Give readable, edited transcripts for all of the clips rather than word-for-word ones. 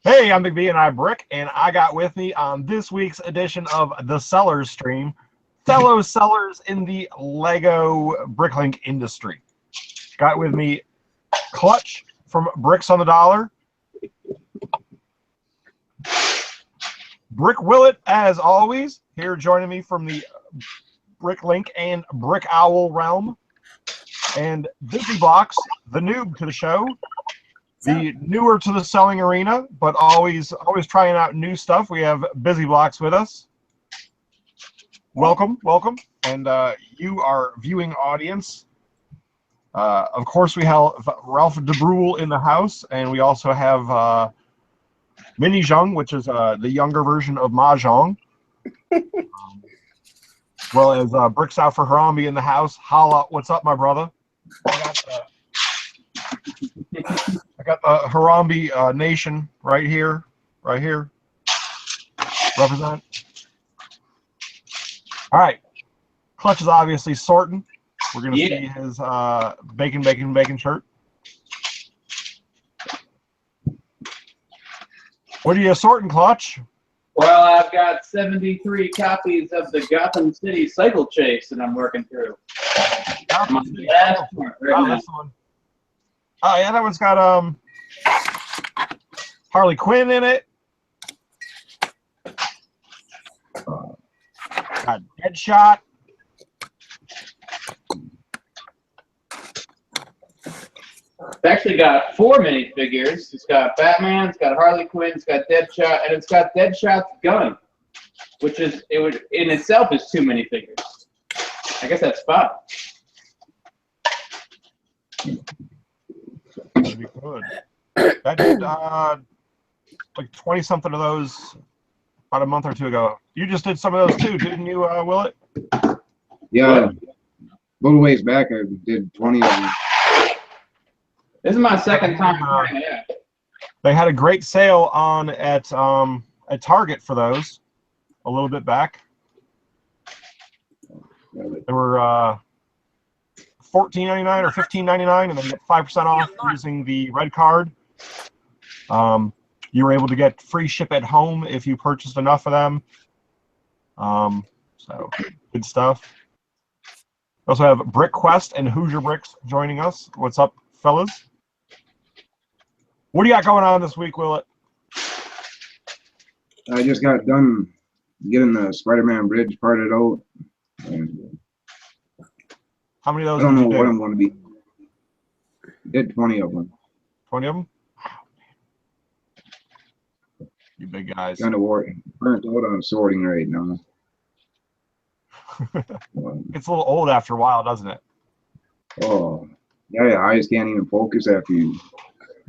Hey, I'm Big B and I Brick, and I got with me on this week's edition of the Sellers Stream, fellow sellers in the Lego Bricklink industry. Got with me Clutch from Bricks on the Dollar, Brick Willet, as always, here joining me from the Bricklink and Brick Owl realm, and Busy Blocks, the noob to the show. The newer to the selling arena, but always trying out new stuff. We have Busy Blocks with us. Welcome. And you, our viewing audience. Of course, we have Ralph DeBrule in the house, and we also have Mini Zheng, which is the younger version of Mahjong. As well as Bricks Out for Harambe in the house. Holla, what's up, my brother? I got the Harambe Nation right here. Represent. All right. Clutch is obviously sorting. We're going to see his bacon shirt. What are you sorting, Clutch? Well, I've got 73 copies of the Gotham City Cycle Chase that I'm working through. My last one right now. Oh yeah, that one's got Harley Quinn in it. Got Deadshot. It's actually got 4 minifigures. It's got Batman, it's got Harley Quinn, it's got Deadshot, and it's got Deadshot's gun, which is in itself is 2 minifigures. I guess that's 5. That'd be good. That did like 20-something of those about a month or two ago. You just did some of those too, didn't you, Willet? Yeah, a little ways back I did 20 of them. This is my second time recording it. They had a great sale on at Target for those a little bit back. They were $14.99 or $15.99, and then you get 5% off using the red card. You were able to get free ship at home if you purchased enough of them. So good stuff. We also have Brick Quest and Hoosier Bricks joining us. What's up, fellas? What do you got going on this week, Willet? I just got done getting the Spider-Man bridge parted out. And How many of those I don't know did you what do? I'm going to be. Did 20 of them. 20 of them? You big guys. Kind of burnt out on sorting right now. It's a little old after a while, doesn't it? Oh, yeah, your eyes can't even focus after you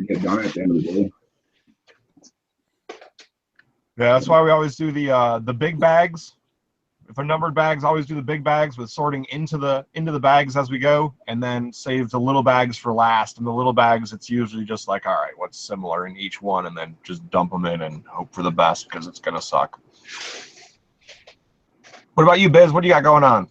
get done at the end of the day. Yeah, that's why we always do the big bags. If they're numbered bags, always do the big bags with sorting into the bags as we go, and then save the little bags for last. And the little bags, it's usually just like, all right, what's similar in each one, and then just dump them in and hope for the best because it's gonna suck. What about you, Biz? What do you got going on?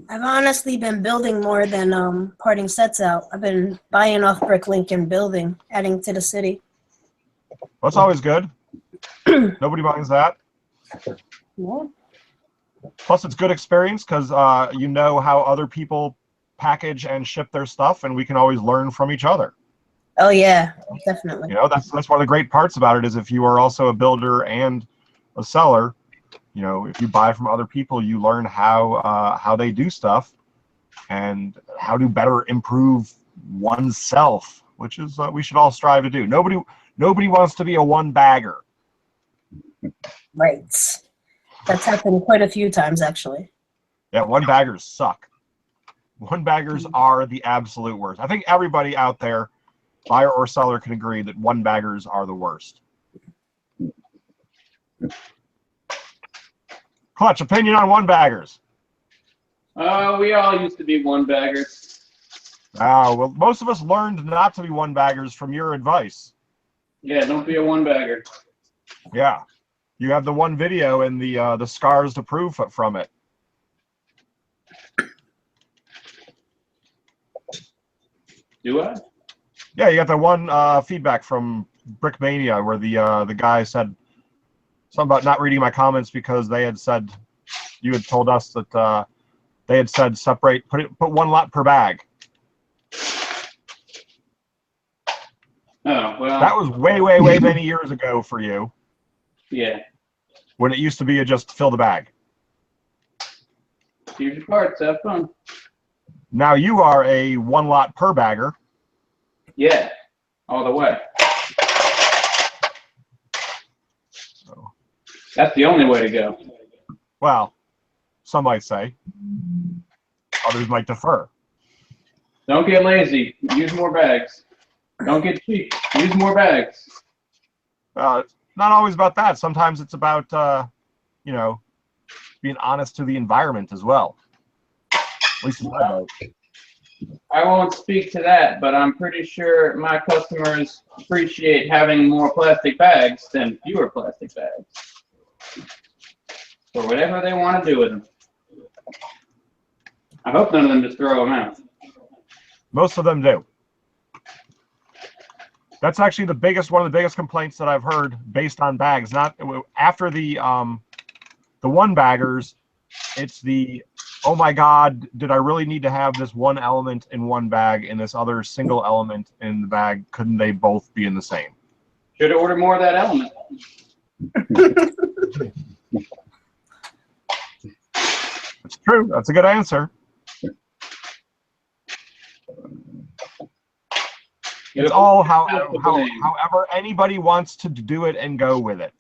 I've honestly been building more than parting sets out. I've been buying off Bricklink and building, adding to the city. That's always good. Nobody minds that. Yeah. Plus, it's good experience because you know how other people package and ship their stuff, and we can always learn from each other. Oh yeah, definitely. You know, that's one of the great parts about it is if you are also a builder and a seller, you know, if you buy from other people, you learn how they do stuff and how to better improve oneself, which is we should all strive to do. Nobody wants to be a one-bagger. Right. That's happened quite a few times, actually. Yeah, one-baggers suck. One-baggers are the absolute worst. I think everybody out there, buyer or seller, can agree that one-baggers are the worst. Clutch, opinion on one-baggers? We all used to be one-baggers. Well, most of us learned not to be one-baggers from your advice. Yeah, don't be a one-bagger. Yeah. You have the one video and the scars to prove from it. Do I? Yeah, you got the one feedback from Brickmania where the guy said something about not reading my comments because they had said you had told us that they had said put one lot per bag. Oh, well. That was way many years ago for you. Yeah. When it used to be just fill the bag. Use your parts, have fun. Now you are a one lot per bagger. Yeah, all the way. So, that's the only way to go. Well, some might say. Others might defer. Don't get lazy. Use more bags. Don't get cheap. Use more bags. It's not always about that. Sometimes it's about, you know, being honest to the environment as well. At least in my boat. I won't speak to that, but I'm pretty sure my customers appreciate having more plastic bags than fewer plastic bags. For whatever they want to do with them. I hope none of them just throw them out. Most of them do. That's actually one of the biggest complaints that I've heard based on bags. Not after the one baggers, it's the, oh my God, did I really need to have this one element in one bag and this other single element in the bag? Couldn't they both be in the same? Should have ordered more of that element. It's true. That's a good answer. It's all however anybody wants to do it and go with it.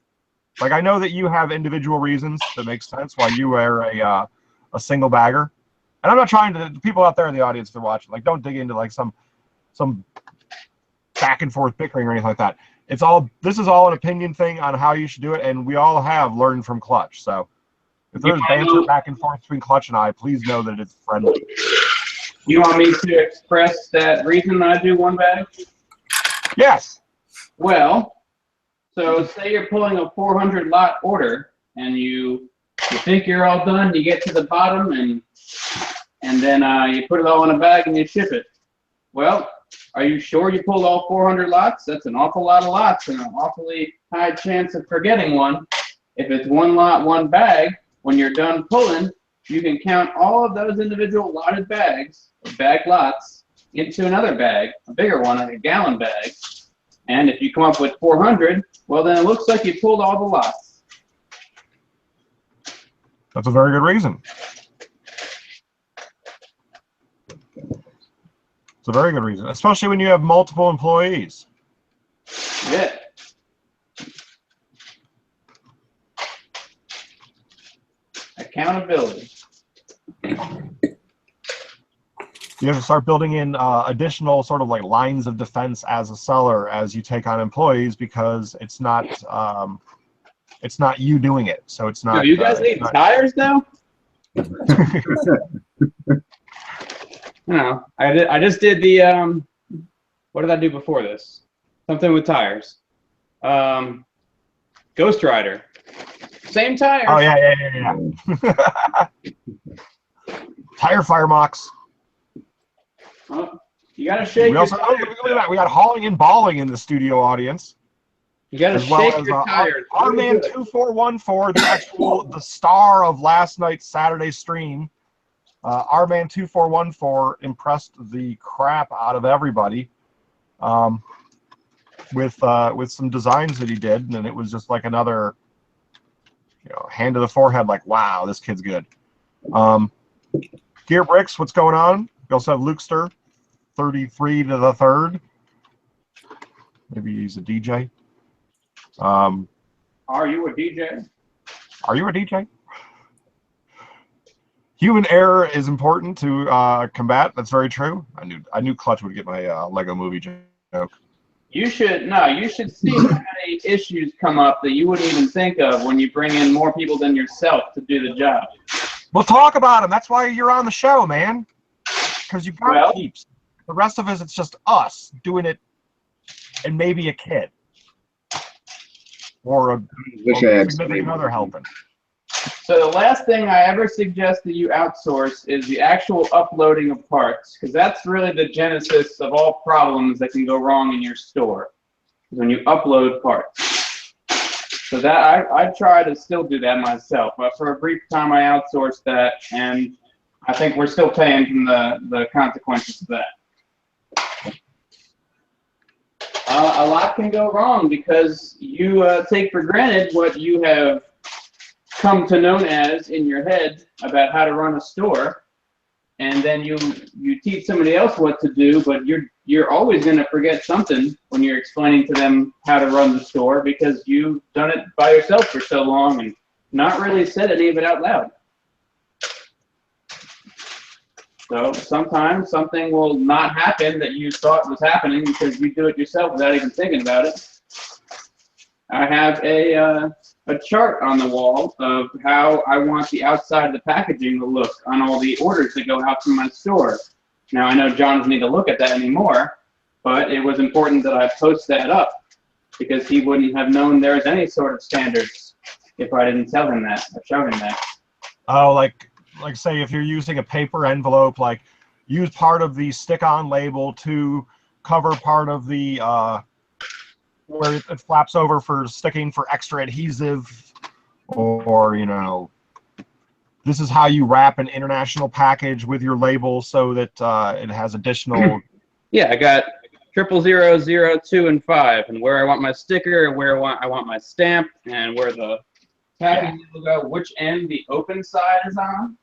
Like, I know that you have individual reasons that make sense why you wear a single bagger, and I'm not trying to. The people out there in the audience that are watching, like, don't dig into like some back and forth bickering or anything like that. This is all an opinion thing on how you should do it, and we all have learned from Clutch. So if there's banter back and forth between Clutch and I, please know that it's friendly. You want me to express that reason I do one bag? Yes. Well, so say you're pulling a 400 lot order, and you think you're all done. You get to the bottom, and then you put it all in a bag and you ship it. Well, are you sure you pulled all 400 lots? That's an awful lot of lots and an awfully high chance of forgetting one. If it's one lot, one bag, when you're done pulling, you can count all of those individual lotted bags, or bag lots, into another bag, a bigger one, like a gallon bag. And if you come up with 400, well, then it looks like you pulled all the lots. That's a very good reason. It's a very good reason, especially when you have multiple employees. Yeah. Accountability. You have to start building in additional sort of like lines of defense as a seller as you take on employees, because it's not you doing it. So it's not. Do you guys need tires now? No, I just did the what did I do before this? Something with tires. Ghost Rider. Same tires. Oh yeah. Tire fire mocks. Well, you gotta shake. We also look at that. We got hauling and balling in the studio audience. You gotta shake your tires. Our man 2414, the star of last night's Saturday stream. Our man 2414 impressed the crap out of everybody with some designs that he did, and it was just like another, hand to the forehead, like, wow, this kid's good. Gear Bricks, what's going on? We also have Lukester, 33 to the third. Maybe he's a DJ. Are you a DJ? Are you a DJ? Human error is important to combat. That's very true. I knew Clutch would get my Lego movie joke. You should see how many issues come up that you wouldn't even think of when you bring in more people than yourself to do the job. We'll talk about them. That's why you're on the show, man. Because you've got peeps. The rest of us, it's just us doing it, and maybe a kid or a significant other helping. So the last thing I ever suggest that you outsource is the actual uploading of parts, because that's really the genesis of all problems that can go wrong in your store. when you upload parts. So that I try to still do that myself, but for a brief time I outsourced that, and I think we're still paying from the consequences of that. A lot can go wrong because you take for granted what you have come to know as in your head about how to run a store, and then you teach somebody else what to do, but you're always going to forget something when you're explaining to them how to run the store because you've done it by yourself for so long and not really said any of it out loud. So sometimes something will not happen that you thought was happening because you do it yourself without even thinking about it. I have a chart on the wall of how I want the outside of the packaging to look on all the orders that go out from my store. Now, I know John doesn't need to look at that anymore, but it was important that I post that up because he wouldn't have known there was any sort of standards if I didn't tell him that or show him that. Oh, like say if you're using a paper envelope, like use part of the stick-on label to cover part of the where it flaps over for sticking for extra adhesive, or you know, this is how you wrap an international package with your label so that it has additional. Yeah, I got 000, 0, 2, and 5, and where I want my sticker, and where I want my stamp, and where the packaging will go, which end the open side is on.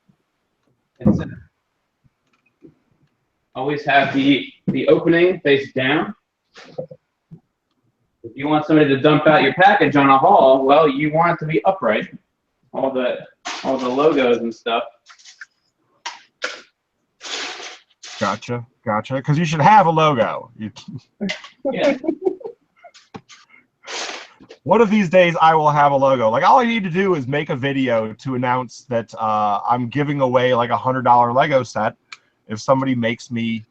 It's always have the opening face down. If you want somebody to dump out your package on a haul, well, you want it to be upright. All the logos and stuff. Gotcha. Because you should have a logo. Yeah. One of these days, I will have a logo. Like, all I need to do is make a video to announce that I'm giving away like $100 Lego set if somebody makes me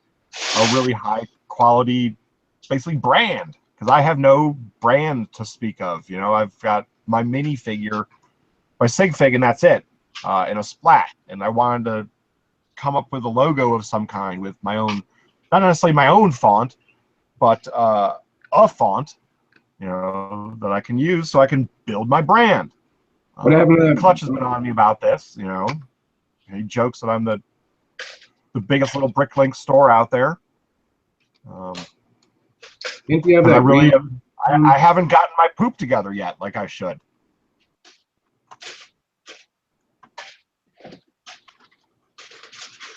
a really high quality, basically brand. Because I have no brand to speak of. You know, I've got my minifigure, my sig fig, and that's it, in a splat. And I wanted to come up with a logo of some kind with my own, not necessarily my own font, but a font, you know, that I can use so I can build my brand. What happened to that? Clutch has been on me about this, you know. He jokes that I'm the biggest little Bricklink store out there. Didn't you have I that really green- I haven't gotten my poop together yet like I should.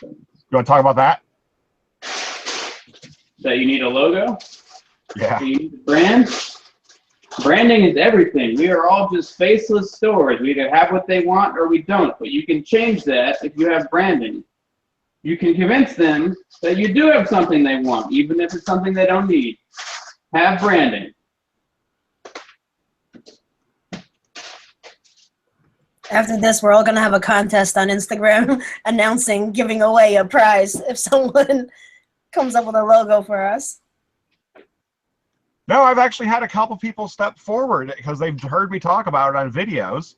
You want to talk about that? That you need a logo? Yeah. You need a brand? Branding is everything. We are all just faceless stores. We either have what they want or we don't. But you can change that if you have branding. You can convince them that you do have something they want, even if it's something they don't need. Have branding. After this, we're all going to have a contest on Instagram announcing, giving away a prize if someone comes up with a logo for us. No, I've actually had a couple people step forward because they've heard me talk about it on videos,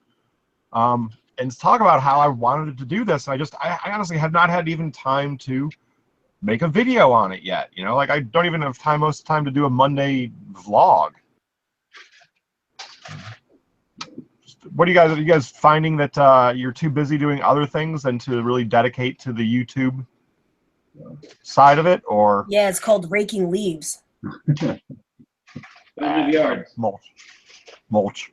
and talk about how I wanted to do this. And I honestly have not had even time to make a video on it yet. You know, like I don't even have time most of the time to do a Monday vlog. What are you guys finding that you're too busy doing other things than to really dedicate to the YouTube side of it, or? Yeah, it's called raking leaves. Yards. Mulch.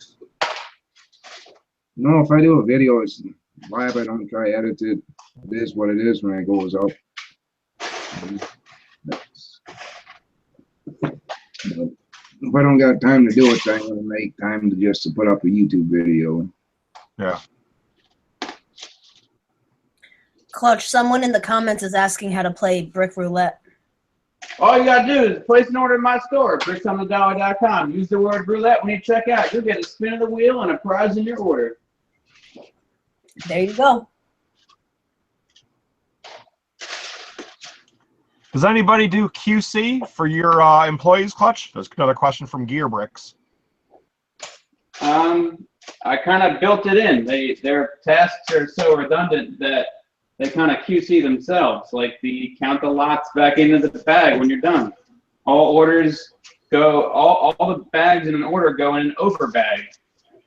No, if I do a video, it's live. I don't try to edit it. It is what it is when it goes up. But if I don't got time to do it, I'm gonna make time to put up a YouTube video. Yeah. Clutch, someone in the comments is asking how to play brick roulette. All you gotta do is place an order in my store, bricksonthedollar.com. Use the word roulette when you check out. You'll get a spin of the wheel and a prize in your order. There you go. Does anybody do QC for your employees, Clutch? There's another question from Gear Bricks. I kind of built it in. Their tasks are so redundant that they kind of QC themselves, like the count the lots back into the bag when you're done. All orders go all the bags in an order go in an over bag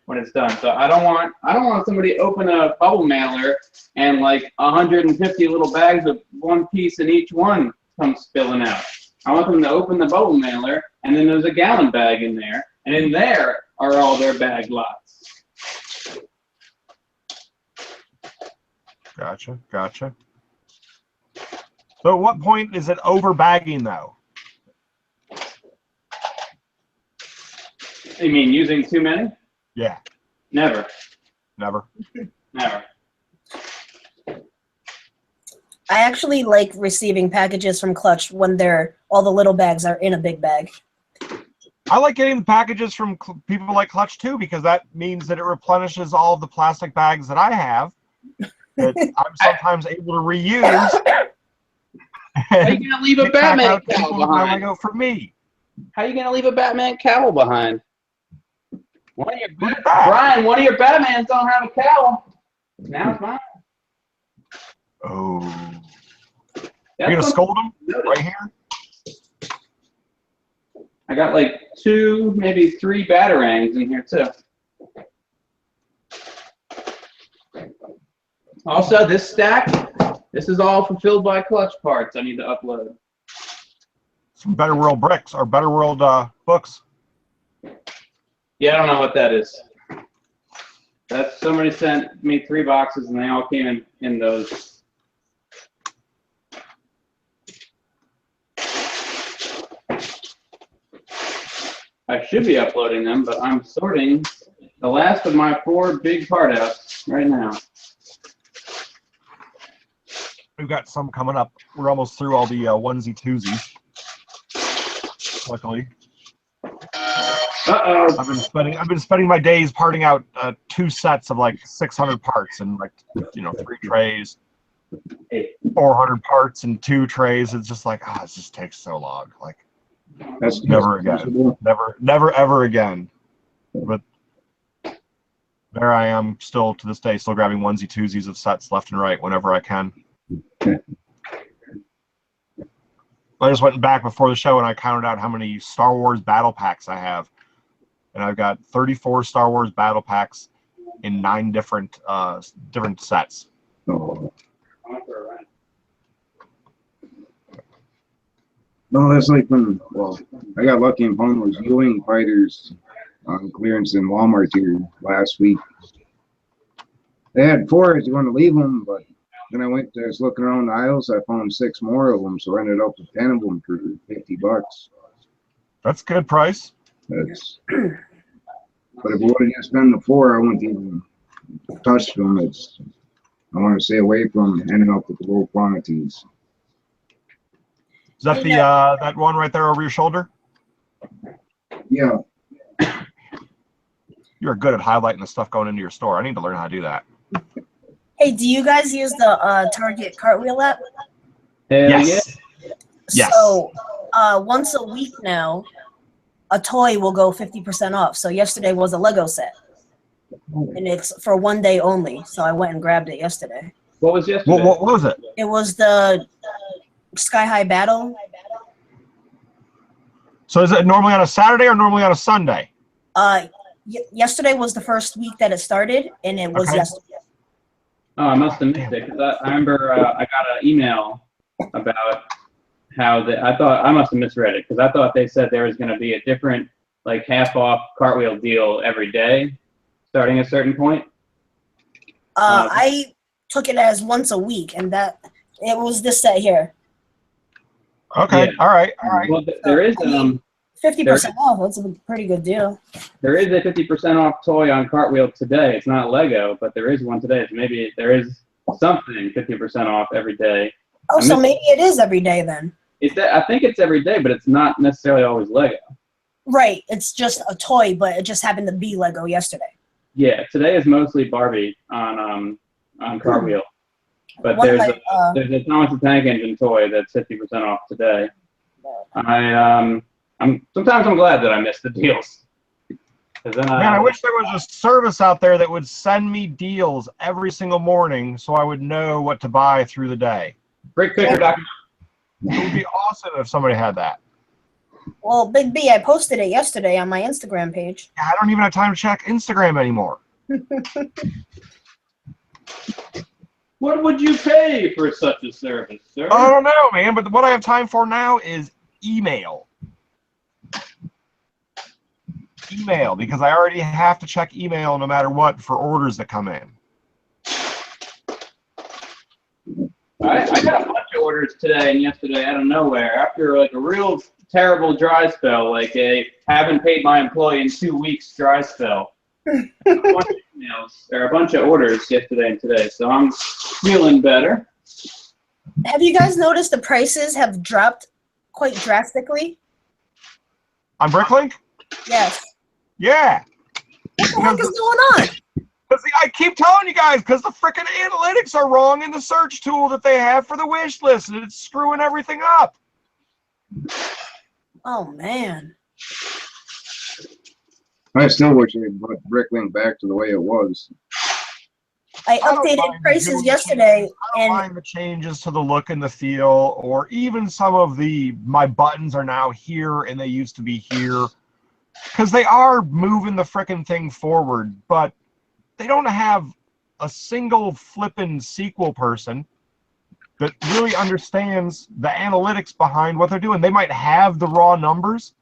when it's done. So I don't want somebody to open a bubble mailer and like 150 little bags with one piece in each one come spilling out. I want them to open the bubble mailer, and then there's a gallon bag in there, and in there are all their bag lots. Gotcha. So at what point is it over bagging though? You mean using too many? Yeah. Never. Never. I actually like receiving packages from Clutch when all the little bags are in a big bag. I like getting the packages from people like Clutch too, because that means that it replenishes all of the plastic bags that I have that I'm sometimes able to reuse. How are you gonna leave a Batman cowl behind? Lego for me. How are you gonna leave a Batman cowl behind? Brian, one of your Batmans don't have a cowl. Now it's mine. Oh. You're gonna scold them right here? I got like 2, maybe 3 batarangs in here too. Also, this stack, this is all fulfilled by Clutch parts I need to upload. Some Better World bricks or Better World books. Yeah, I don't know what that is. Somebody sent me 3 boxes and they all came in those. I should be uploading them, but I'm sorting the last of my 4 big part outs right now. We've got some coming up. We're almost through all the onesie twosies. Luckily. Uh-oh. I've been spending my days parting out 2 sets of like 600 parts and like 3 trays, 400 parts and 2 trays. It's just like it just takes so long. Like That's never again. Never ever again. But there I am, still to this day, still grabbing onesie twosies of sets left and right whenever I can. I just went back before the show and I counted out how many Star Wars battle packs I have. And I've got 34 Star Wars battle packs in 9 different sets. Oh. No, that's like when, I got lucky and found those Ewing fighters on clearance in Walmart here last week. They had 4 if you want to leave them, but then I was looking around the aisles, I found 6 more of them, so I ended up with 10 of them for $50. That's a good price. But if I would have just spent the 4, I wouldn't even touch them. I want to stay away from ending up with low quantities. Is that that one right there over your shoulder? Yeah. You're good at highlighting the stuff going into your store. I need to learn how to do that. Hey, do you guys use the Target Cartwheel app? Yes. Yeah. Yes. So once a week now, a toy will go 50% off. So yesterday was a Lego set, and it's for 1 day only. So I went and grabbed it yesterday. What was yesterday? What was it? It was the Sky High Battle. So is it normally on a Saturday or normally on a Sunday? Yesterday was the first week that it started, and it was yesterday. Oh, I must have missed it because I remember I got an email about how I thought I must have misread it because I thought they said there was going to be a different like half off cartwheel deal every day starting at a certain point. I took it as once a week, and that it was this set here. Okay. Yeah. All right. Well, there is 50% off. That's a pretty good deal. There is a 50% off toy on Cartwheel today. It's not Lego, but there is one today. So maybe there is something 50% off every day. Oh, so maybe it is every day then. I think it's every day, but it's not necessarily always Lego. Right. It's just a toy, but it just happened to be Lego yesterday. Yeah. Today is mostly Barbie on Cartwheel. But there's a Thomas the Tank Engine toy that's 50% off today. Sometimes I'm glad that I missed the deals. Man, I wish there was a service out there that would send me deals every single morning so I would know what to buy through the day. BrickPicker.com. It would be awesome if somebody had that. Well, Big B, I posted it yesterday on my Instagram page. I don't even have time to check Instagram anymore. What would you pay for such a service, sir? I don't know, man, but what I have time for now is email. Email, because I already have to check email no matter what for orders that come in. I got a bunch of orders today and yesterday out of nowhere after like a real terrible dry spell, like a haven't paid my employee in 2 weeks dry spell. A bunch of emails, or a bunch of orders yesterday and today, so I'm feeling better. Have you guys noticed the prices have dropped quite drastically? On Bricklink? Yes. Yeah. What the heck is going on? Because I keep telling you guys, because the freaking analytics are wrong in the search tool that they have for the wish list, and it's screwing everything up. Oh, man. I still wish they brought Bricklink back to the way it was. I don't updated mind prices doing yesterday, I don't and mind the changes to the look and the feel, or even some of my buttons are now here and they used to be here. Because they are moving the frickin' thing forward, but they don't have a single flippin' SQL person that really understands the analytics behind what they're doing. They might have the raw numbers,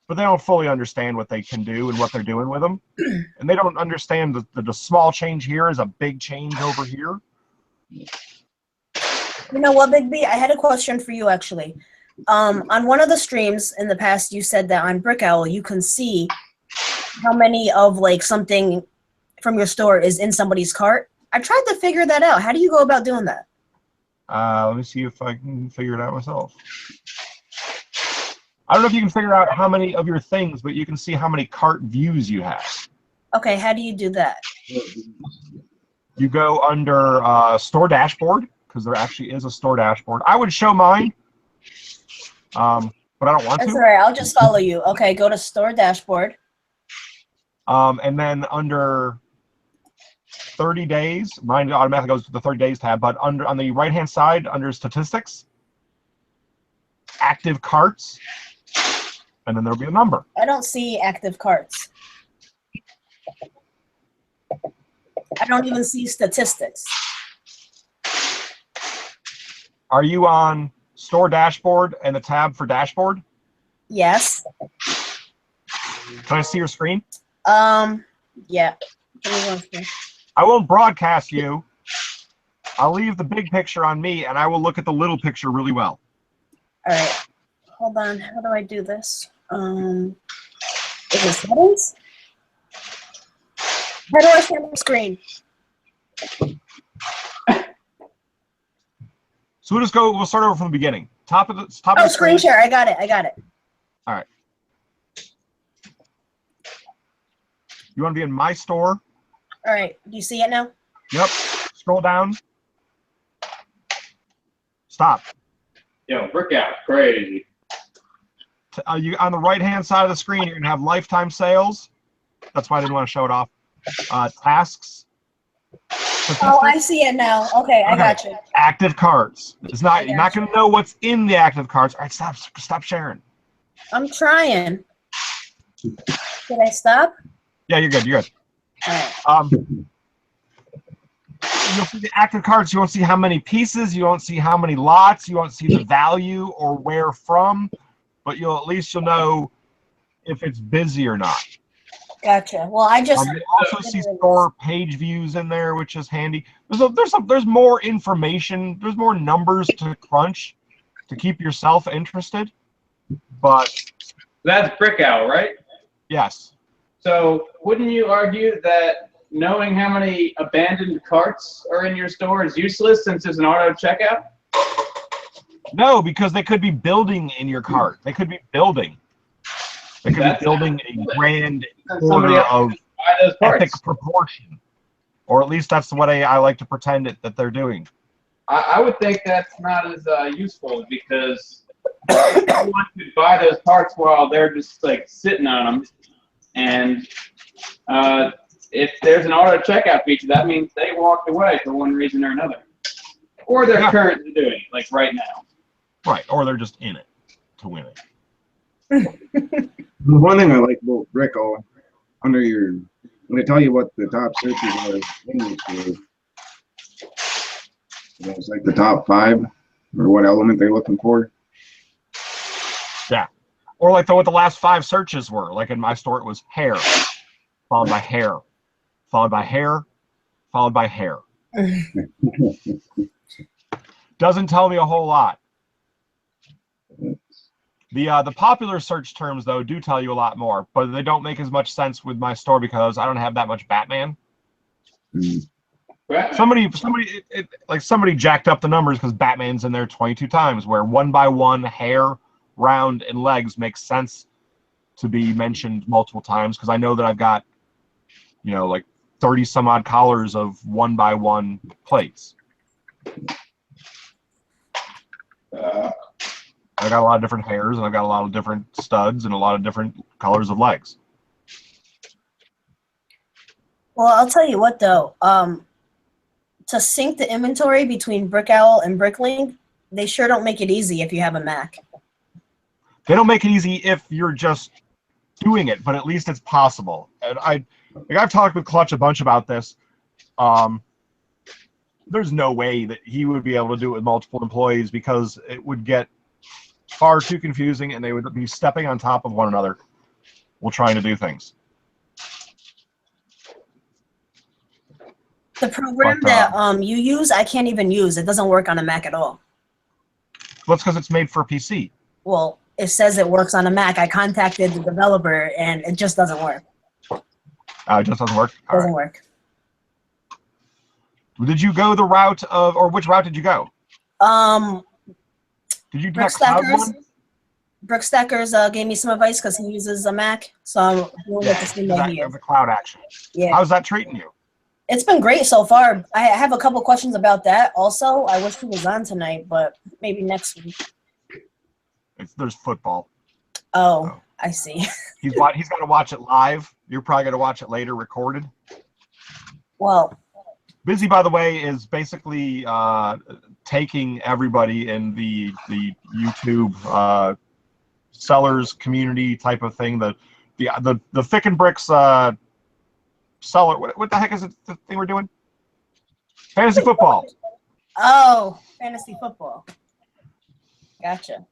but they don't fully understand what they can do and what they're doing with them. And they don't understand that the small change here is a big change over here. you know what, Big B? I had a question for you, actually. On one of the streams in the past, you said that on BrickOwl, you can see how many of, like, something from your store is in somebody's cart. I tried to figure that out. How do you go about doing that? Let me see if I can figure it out myself. I don't know if you can figure out how many of your things, but you can see how many cart views you have. Okay, how do you do that? You go under store dashboard, because there actually is a store dashboard. I would show mine, but I don't want That's to. all right. I'll just follow you. Okay, go to store dashboard. And then under 30 days, mine automatically goes to the 30 days tab, but on the right-hand side, under statistics, active carts, and then there'll be a number. I don't see active carts. I don't even see statistics. Are you on store dashboard and the tab for dashboard? Yes. Can I see your screen? Yeah. Give me one second. I won't broadcast you. I'll leave the big picture on me, and I will look at the little picture really well. All right. Hold on. How do I do this? Is it settings? How do I share my screen? So we'll start over from the beginning. Top of the Oh, screen share. I got it. All right. You want to be in my store? All right. Do you see it now? Yep. Scroll down. Stop. Yo, BrickOwl, crazy. You on the right-hand side of the screen, you're gonna have lifetime sales. That's why I didn't want to show it off. Tasks. Oh, I see it now. Okay, I got you. Active carts. It's not. You're not gonna know what's in the active carts. All right, stop sharing. I'm trying. Did I stop? Yeah, you're good. You're good. All right. You'll see the active carts. You won't see how many pieces. You won't see how many lots. You won't see the value or where from. But at least you'll know if it's busy or not. Gotcha. Well, I just You also see store page views in there, which is handy. There's more information. There's more numbers to crunch to keep yourself interested. But That's BrickOwl, right? yes. So wouldn't you argue that knowing how many abandoned carts are in your store is useless since it's an auto checkout? No, because they could be building in your cart. They could be building. They could be building a grand order of epic proportion. Or at least that's what I like to pretend that they're doing. I would think that's not as useful because someone could buy those parts while they're just like sitting on them. And if there's an auto checkout feature, that means they walked away for one reason or another. Or they're currently doing it, like right now. Right, or they're just in it to win it. The one thing I like about BrickOwl, under your, when they tell you what the top searches are, it's like the top 5 or what element they're looking for. Yeah. Or like what the last 5 searches were. Like in my store, it was hair, followed by hair, followed by hair, followed by hair. Doesn't tell me a whole lot. The popular search terms, though, do tell you a lot more, but they don't make as much sense with my store because I don't have that much Batman. Somebody jacked up the numbers because Batman's in there 22 times, where 1 by 1 hair, round, and legs makes sense to be mentioned multiple times because I know that I've got, you know, like 30 some odd collars of 1 by 1 plates. I got a lot of different hairs, and I've got a lot of different studs and a lot of different colors of legs. Well, I'll tell you what, though. To sync the inventory between BrickOwl and Bricklink, they sure don't make it easy if you have a Mac. They don't make it easy if you're just doing it, but at least it's possible. And I've talked with Clutch a bunch about this. There's no way that he would be able to do it with multiple employees because it would get far too confusing and they would be stepping on top of one another while trying to do things. The program that you use, I can't even use. It doesn't work on a Mac at all. Well, it's because it's made for a PC. Well, it says it works on a Mac. I contacted the developer, and it just doesn't work. It just doesn't work? All doesn't work. Did you go the route of, or which route did you go? Did you do that cloud one? BrickStackers gave me some advice because he uses a Mac, so I'm doing it the same way he is. The cloud action. Yeah. How's that treating you? It's been great so far. I have a couple questions about that also. I wish he was on tonight, but maybe next week. There's football. Oh, I see. He's got to watch it live. You're probably going to watch it later recorded. Well, Busy, by the way, is basically taking everybody in the YouTube sellers community type of thing. The Thick and Bricks seller. What the heck is it? The thing we're doing? Fantasy football. Oh, fantasy football. Gotcha.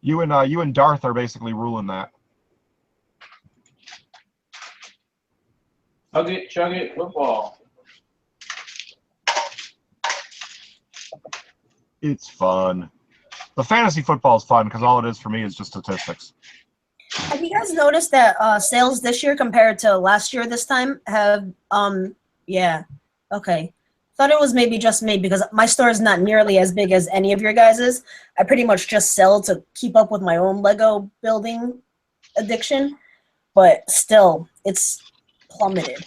You and Darth are basically ruling that. Chug it, football. It's fun. The fantasy football is fun because all it is for me is just statistics. Have you guys noticed that sales this year compared to last year this time have, yeah, okay. Thought it was maybe just me because my store is not nearly as big as any of your guys's. I pretty much just sell to keep up with my own Lego building addiction, but still, it's plummeted.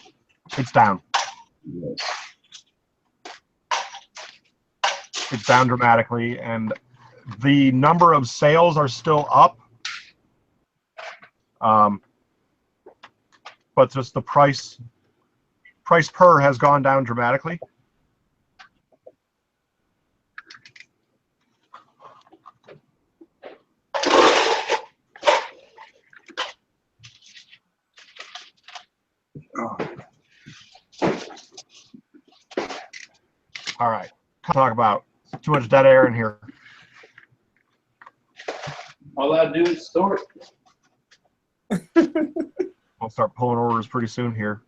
It's down. It's down dramatically, and the number of sales are still up. But just the price per has gone down dramatically. All right, talk about too much dead air in here. All I do is store it. We'll start pulling orders pretty soon here.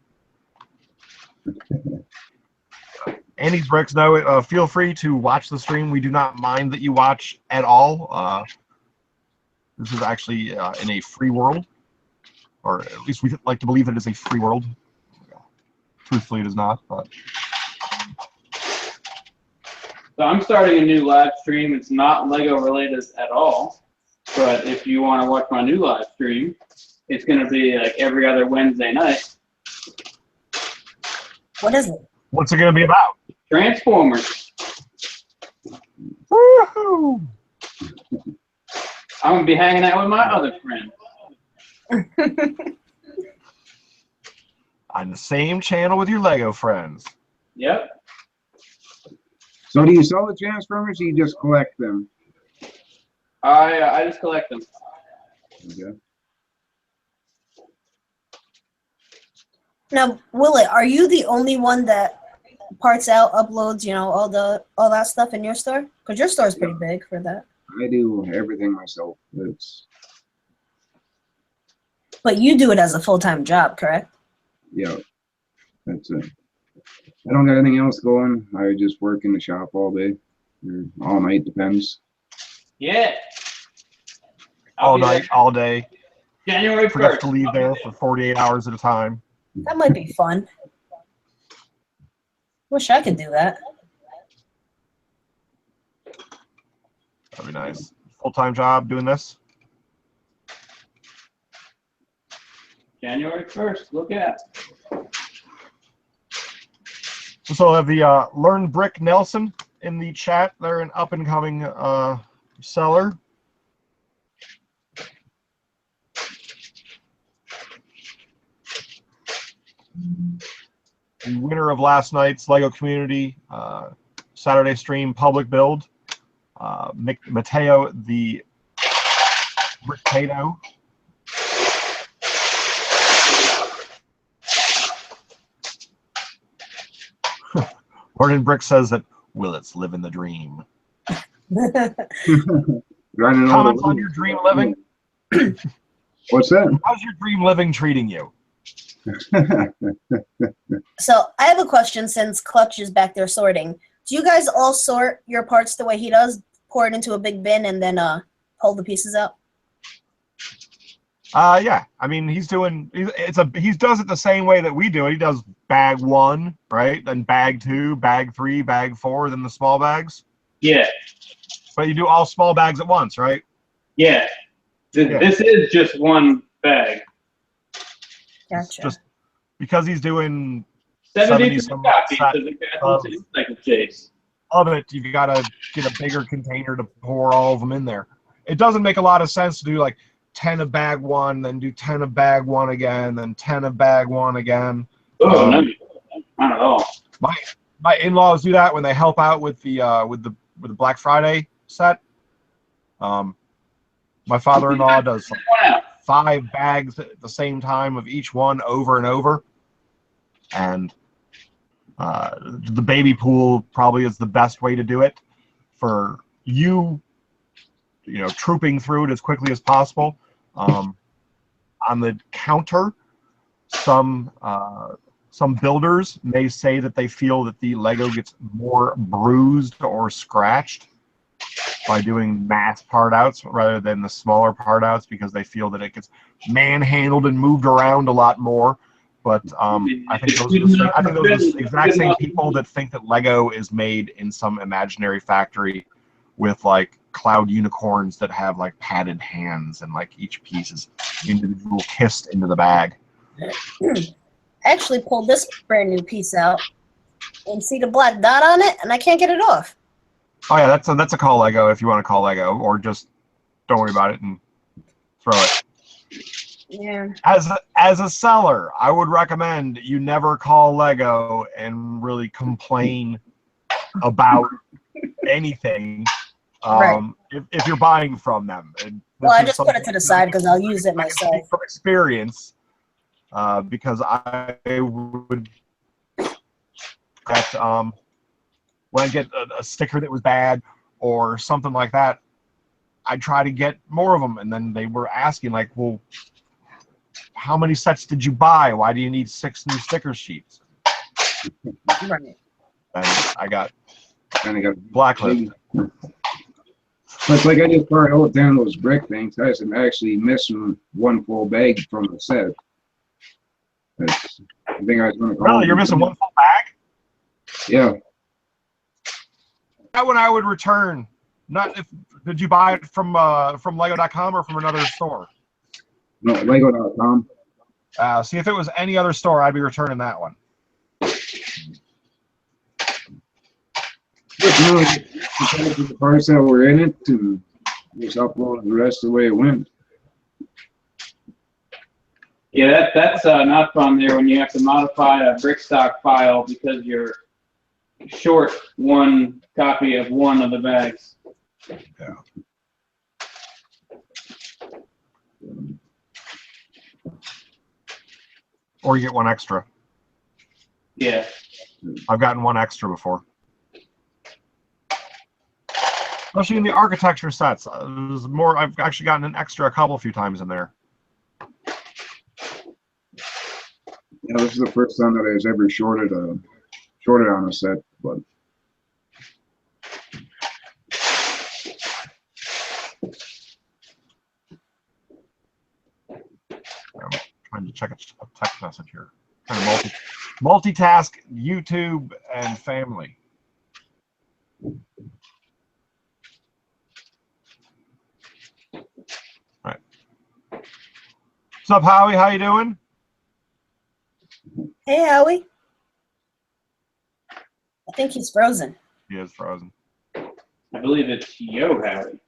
Andy's Bricks, no, feel free to watch the stream. We do not mind that you watch at all. This is actually in a free world, or at least we like to believe that it is a free world. Truthfully, it is not, but. So I'm starting a new live stream. It's not Lego related at all, but if you want to watch my new live stream, it's going to be like every other Wednesday night. What is it? What's it going to be about? Transformers. Woohoo! I'm going to be hanging out with my other friend. On the same channel with your Lego friends. Yep. So do you sell the Transformers or you just collect them? I just collect them. Okay. Now, Willet, are you the only one that parts out, uploads, all that stuff in your store? Because your store is pretty big for that. I do everything myself. But you do it as a full-time job, correct? Yeah, that's it. I don't got anything else going. I just work in the shop all day, or all night, depends. Yeah. All night, all day. January 1st. Forget to leave there for 48 hours at a time. That might be fun. Wish I could do that. That'd be nice. Full-time job doing this. January 1st. Look at. So I have the Learn Brick Nelson in the chat. They're an up-and-coming seller. The winner of last night's LEGO Community Saturday stream public build, Mateo the Brickado. Gordon Brick says that Willets live in the dream. Comments on your dream living? What's that? How's your dream living treating you? So I have a question since Clutch is back there sorting. Do you guys all sort your parts the way he does? Pour it into a big bin and then pull the pieces out? Yeah. I mean, he does it the same way that we do it. He does bag 1, right? Then bag 2, bag 3, bag 4, then the small bags. Yeah. But you do all small bags at once, right? Yeah. This is just one bag. Gotcha. Just because he's doing 70 some copies like a chase. of it, you've got to get a bigger container to pour all of them in there. It doesn't make a lot of sense to do like 10 of bag 1, then do 10 of bag 1 again, then 10 of bag 1 again. Oh, no, not at all. My in-laws do that when they help out with the Black Friday set. My father-in-law does like 5 bags at the same time of each one over and over. And the baby pool probably is the best way to do it for you trooping through it as quickly as possible. On the counter, some builders may say that they feel that the Lego gets more bruised or scratched by doing mass part outs rather than the smaller part outs because they feel that it gets manhandled and moved around a lot more. But I think those are the exact same people that think that Lego is made in some imaginary factory with like cloud unicorns that have like padded hands and like each piece is individual kissed into the bag. I actually pulled this brand new piece out and see the black dot on it, and I can't get it off. Oh yeah, that's a call Lego if you want to call Lego, or just don't worry about it and throw it. Yeah. As a seller, I would recommend you never call Lego and really complain about anything Right. if you're buying from them. Well, I just put it to the side because I'll use it myself. From experience, because I would that when I get a sticker that was bad or something like that, I'd try to get more of them, and then they were asking like, well, how many sets did you buy? Why do you need 6 new sticker sheets? Right. And I got blacklisted. It's like I just brought out down those brick things. I was actually missing 1 full bag from the set. I think I was going to call. Really, you're missing 1 full bag? Yeah. That one I would return. Did you buy it from Lego.com or from another store? No, Lego.com. See, if it was any other store, I'd be returning that one. The parts that were in it and just upload the rest of the way it went. Yeah, that's not fun there when you have to modify a brick stock file because you're short 1 copy of 1 of the bags. Yeah. Or you get one extra. Yeah. I've gotten one extra before. Especially in the architecture sets. There's more. I've actually gotten an extra a few times in there. Yeah, this is the first time that I was ever shorted on a set, but I'm trying to check a text message here. Trying to multitask YouTube and family. All right. What's up, Howie? How you doing? Hey, Howie. I think he's frozen. He is frozen. I believe it's Yo Harry.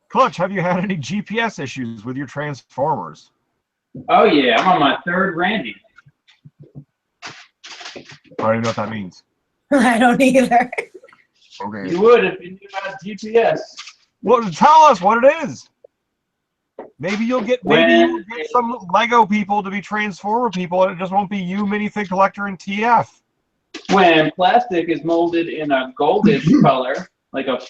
Clutch, have you had any GPS issues with your transformers? Oh yeah, I'm on my third Randy. I don't even know what that means. I don't either. Okay. You would if you knew about GPS. Well, tell us what it is. Maybe you'll get some Lego people to be Transformer people, and it just won't be you, Minifig Collector, and TF. When plastic is molded in a goldish color, like a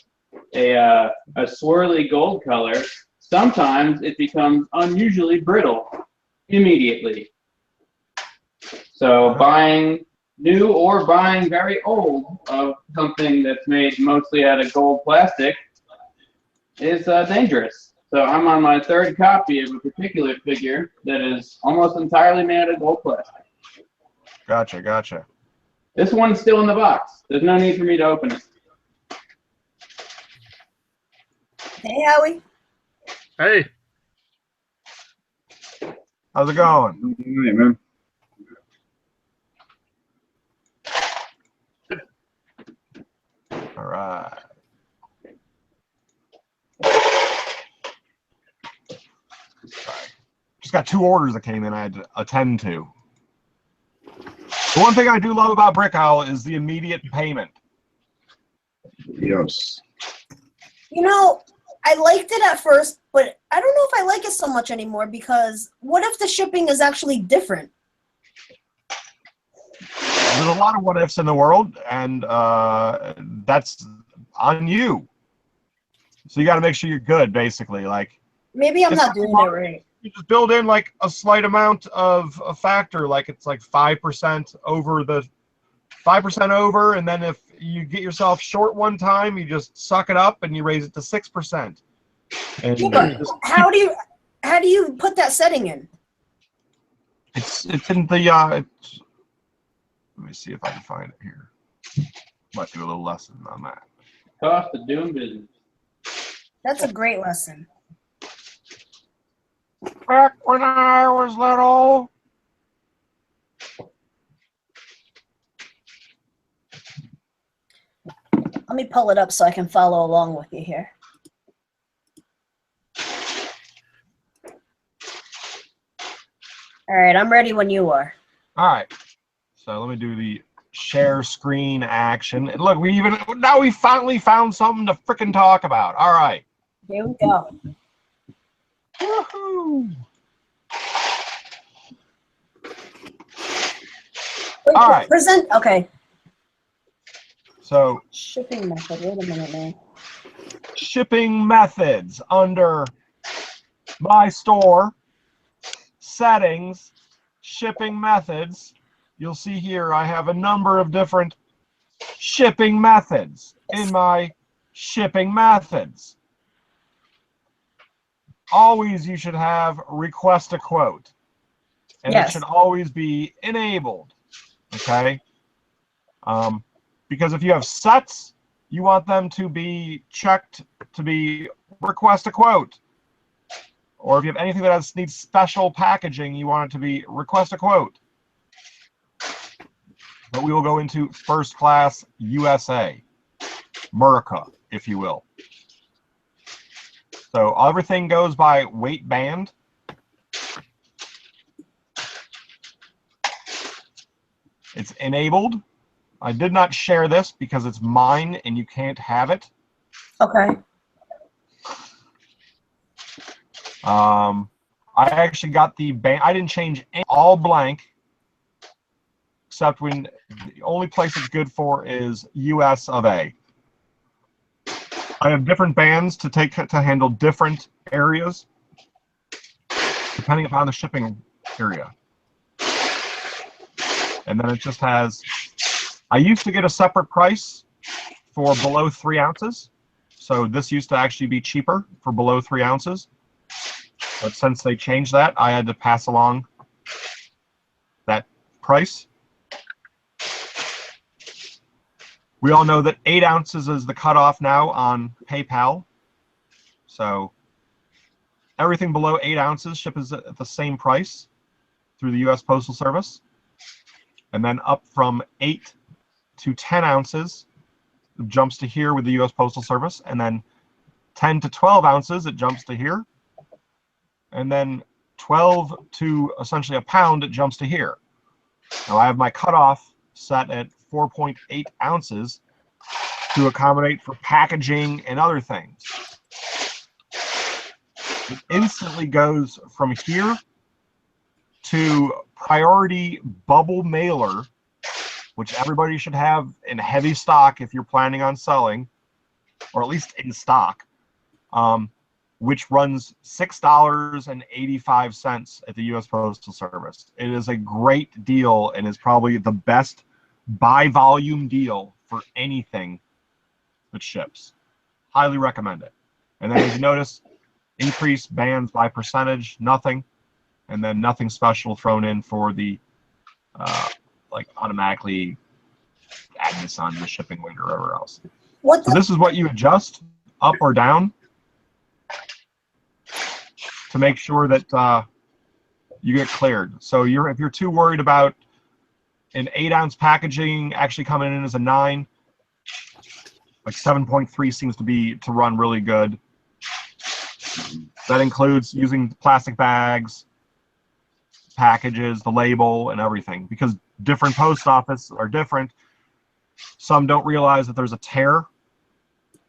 swirly gold color, sometimes it becomes unusually brittle immediately. So buying new or buying very old of something that's made mostly out of gold plastic is dangerous. So I'm on my third copy of a particular figure that is almost entirely made out of gold plastic. Gotcha, gotcha. This one's still in the box. There's no need for me to open it. Hey, Howie. Hey. How's it going? hey, man. All right. Just got 2 orders that came in I had to attend to. The one thing I do love about BrickOwl is the immediate payment. Yes. You know, I liked it at first, but I don't know if I like it so much anymore because what if the shipping is actually different? There's a lot of what ifs in the world, and that's on you. So you got to make sure you're good, basically. Like Maybe I'm not doing it right. you just build in like a slight amount of a factor, like it's like 5% over, and then if you get yourself short one time, you just suck it up and you raise it to 6%. And Yeah, but how do you put that setting in? it's in the let me see if I can find it here. Might do a little lesson on that. Cost of doing business. That's a great lesson. Back when I was little. Let me pull it up so I can follow along with you here. All right, I'm ready when you are. All right. So let me do the share screen action. And look, we finally found something to frickin' talk about. All right. Here we go. Woohoo! Wait, All right. Present. Okay. So Shipping method. Wait a minute, man. shipping methods under my store, settings, shipping methods. You'll see here I have a number of different shipping methods in my shipping methods. Always you should have request a quote. And Yes. it should always be enabled. Okay? Because if you have sets, you want them to be checked to be request a quote. Or if you have anything that needs special packaging, you want it to be request a quote. But we will go into first class USA, America, if you will. So everything goes by weight band. It's enabled. I did not share this because it's mine and you can't have it. Okay. I actually got the band. I didn't change any, all blank, except when the only place it's good for is US of A. I have different bands to handle different areas, depending upon the shipping area. And then it just has, I used to get a separate price for below 3 ounces. So this used to actually be cheaper for below 3 ounces. But since they changed that, I had to pass along that price. We all know that 8 ounces is the cutoff now on PayPal. So everything below 8 ounces ships at the same price through the U.S. Postal Service. And then up from 8 to 10 ounces, it jumps to here with the U.S. Postal Service. And then 10 to 12 ounces, it jumps to here. And then 12 to essentially a pound, it jumps to here. Now I have my cutoff set at 4.8 ounces to accommodate for packaging and other things. It instantly goes from here to priority bubble mailer, which everybody should have in heavy stock if you're planning on selling, or at least in stock, which runs $6.85 at the U.S. Postal Service. It is a great deal and is probably the best by volume deal for anything that ships. Highly recommend it. And then as you notice, increase bands by percentage, nothing, and then nothing special thrown in for the like automatically add this on the shipping weight or whatever else. So this is what you adjust up or down to make sure that you get cleared. So if you're too worried about an 8-ounce packaging actually coming in as a 9, like 7.3 seems to run really good. That includes using plastic bags, packages, the label, and everything, because different post offices are different. Some don't realize that there's a tear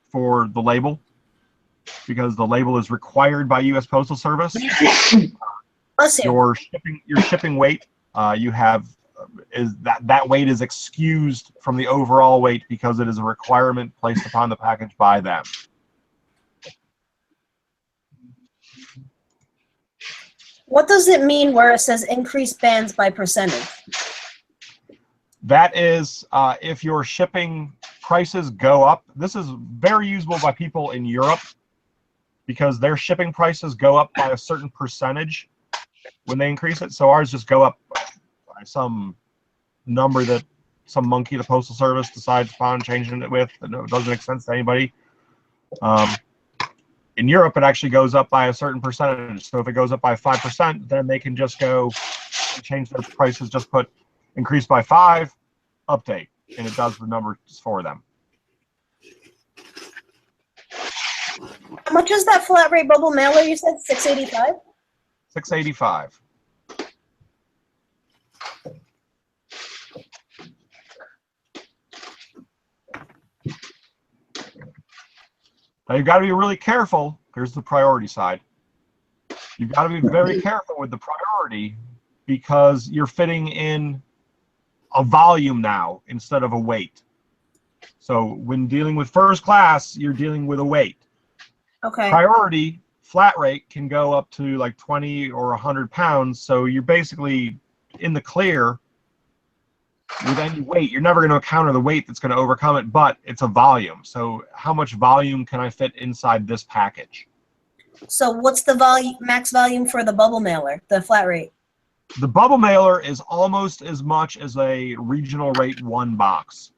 for the label because the label is required by U.S. Postal Service. Your shipping weight that weight is excused from the overall weight because it is a requirement placed upon the package by them. What does it mean where it says increase bands by percentage? That is if your shipping prices go up. This is very usable by people in Europe because their shipping prices go up by a certain percentage when they increase it. So ours just go up by some number that some monkey the Postal Service decides upon changing it with. It doesn't make sense to anybody. In Europe, it actually goes up by a certain percentage. So if it goes up by 5%, then they can just go and change their prices, just put increase by 5, update, and it does the numbers for them. How much is that flat rate bubble mailer you said? $6.85? $6.85. Now you've got to be really careful. Here's the priority side. You've got to be very careful with the priority because you're fitting in a volume now instead of a weight. So when dealing with first class, you're dealing with a weight. Okay. Priority flat rate can go up to like 20 or 100 pounds. So you're basically in the clear with any weight. You're never going to encounter the weight that's going to overcome it, but it's a volume. So how much volume can I fit inside this package? So what's the max volume for the bubble mailer, the flat rate? The bubble mailer is almost as much as a regional rate 1 box,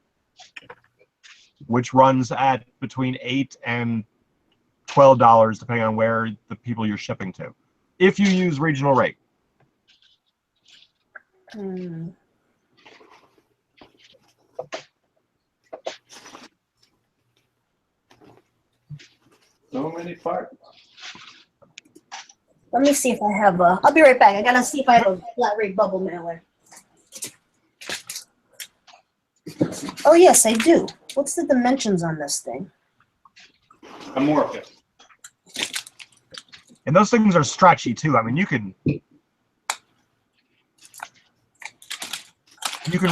which runs at between $8 and $12, depending on where the people you're shipping to, if you use regional rate. So many parts. Let me see if I have a. I'll be right back. I gotta see if I have a flat rate bubble mailer. Oh yes, I do. What's the dimensions on this thing? Amorphous. And those things are stretchy too. I mean, you can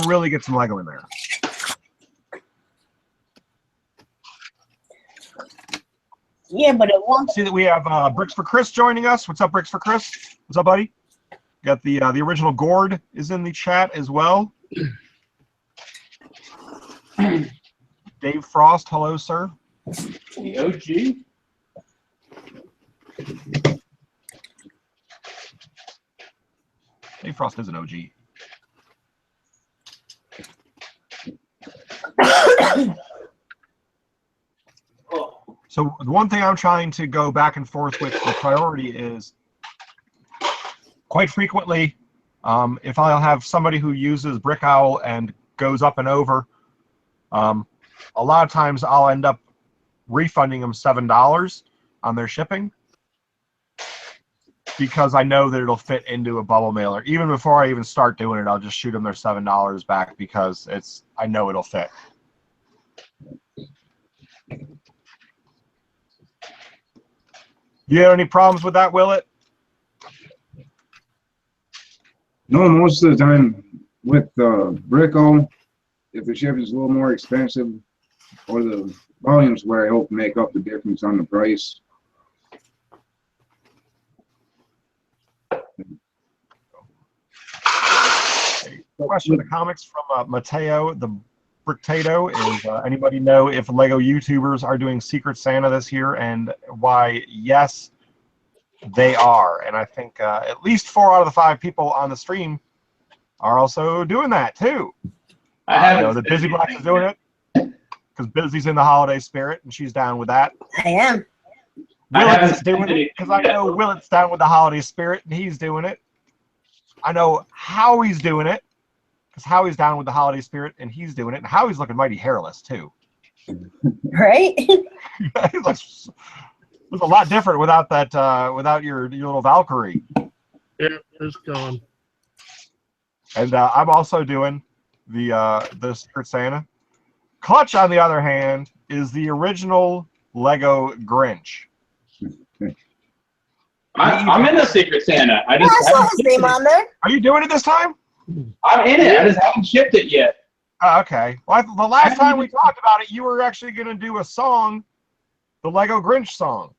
really get some Lego in there. Yeah, but it won't. See that we have Bricks for Chris joining us. What's up, Bricks for Chris? What's up, buddy? Got the original Gord is in the chat as well. Dave Frost, hello, sir. The OG. Dave Frost is an OG. So the one thing I'm trying to go back and forth with the priority is quite frequently, if I'll have somebody who uses BrickOwl and goes up and over, a lot of times I'll end up refunding them $7 on their shipping because I know that it'll fit into a bubble mailer. Even before I even start doing it, I'll just shoot them their $7 back because I know it'll fit. You have any problems with that, Willett? No, most of the time with BrickOwl, if the shipping is a little more expensive, or the volumes where I hope make up the difference on the price. Question in the comics from Mateo the Bricktato is anybody know if Lego YouTubers are doing Secret Santa this year, and why? Yes, they are, and I think at least 4 out of the 5 people on the stream are also doing that too. I know that Busy Black is doing it because Busy's in the holiday spirit and she's down with that. I am. Willett's doing it because I know Willett's down with the holiday spirit and he's doing it. I know Howie's doing it because Howie's down with the holiday spirit and he's doing it, and Howie's looking mighty hairless too. Right? He looks a lot different without that without your little Valkyrie. Yeah, it's gone. And I'm also doing the Secret Santa. Clutch, on the other hand, is the original Lego Grinch. I'm in the Secret Santa. I saw his name on there. Are you doing it this time? I'm in it. I just haven't shipped it yet. Oh, okay. Well, the last time we talked about it, you were actually going to do a song, the Lego Grinch song.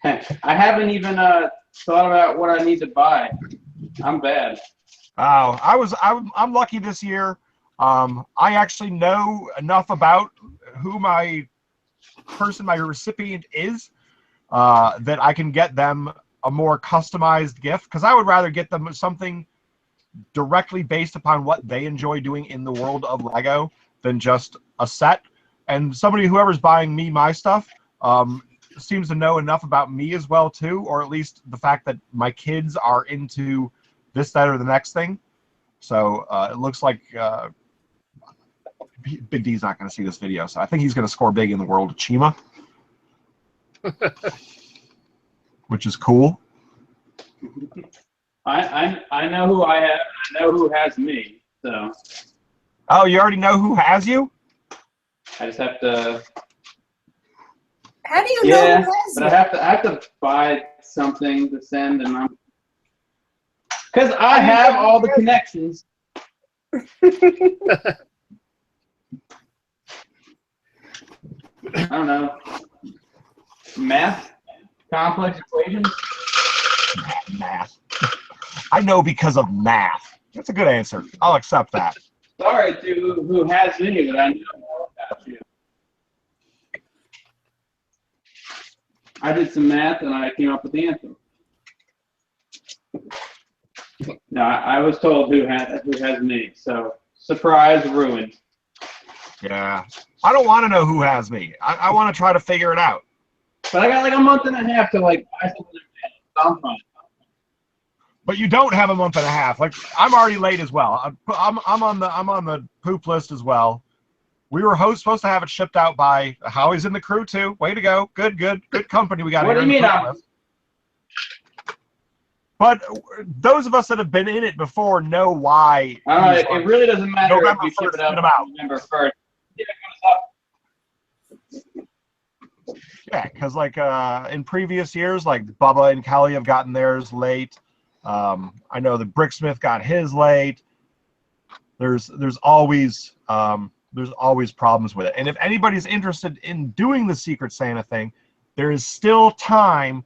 I haven't even thought about what I need to buy. I'm bad. Oh, I'm lucky this year. I actually know enough about who my recipient is that I can get them a more customized gift, because I would rather get them something directly based upon what they enjoy doing in the world of Lego than just a set. And whoever's buying me my stuff seems to know enough about me as well too, or at least the fact that my kids are into this, that, or the next thing. So it looks like Big D's not going to see this video, so I think he's going to score big in the world of Chima, which is cool. I know who I have. I know who has me. So. Oh, you already know who has you? I just have to. How do you know who has but you? I have to buy something to send, and because I have all the connections. I don't know. Math? Complex equations? Math. I know because of math. That's a good answer. I'll accept that. Sorry to who has me, but I know more about you. I did some math and I came up with the answer. No, I was told who has me, so surprise ruined. Yeah. I don't want to know who has me. I want to try to figure it out. But I got like a month and a half to like buy something in advance, so I'm fine. But you don't have a month and a half. Like, I'm already late as well. I'm on the poop list as well. We were supposed to have it shipped out by Howie's in the crew too. Way to go. Good company we got. What do you mean? But those of us that have been in it before know why. It really doesn't matter if you ship it out November 1st. Yeah, because like in previous years, like Bubba and Kelly have gotten theirs late. I know the Bricksmith got his late. There's always problems with it. And if anybody's interested in doing the Secret Santa thing, there is still time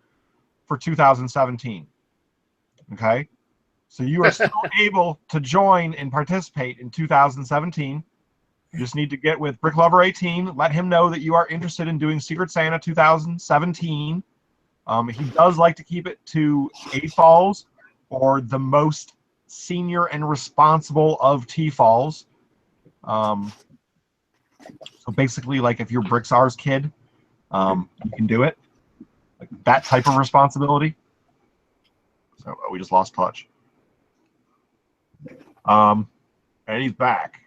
for 2017. Okay, so you are still able to join and participate in 2017. You just need to get with BrickLover18. Let him know that you are interested in doing Secret Santa 2017. He does like to keep it to A-falls or the most senior and responsible of T-falls. So basically, like if you're Bricksar's kid, you can do it. Like that type of responsibility. So we just lost touch. And he's back.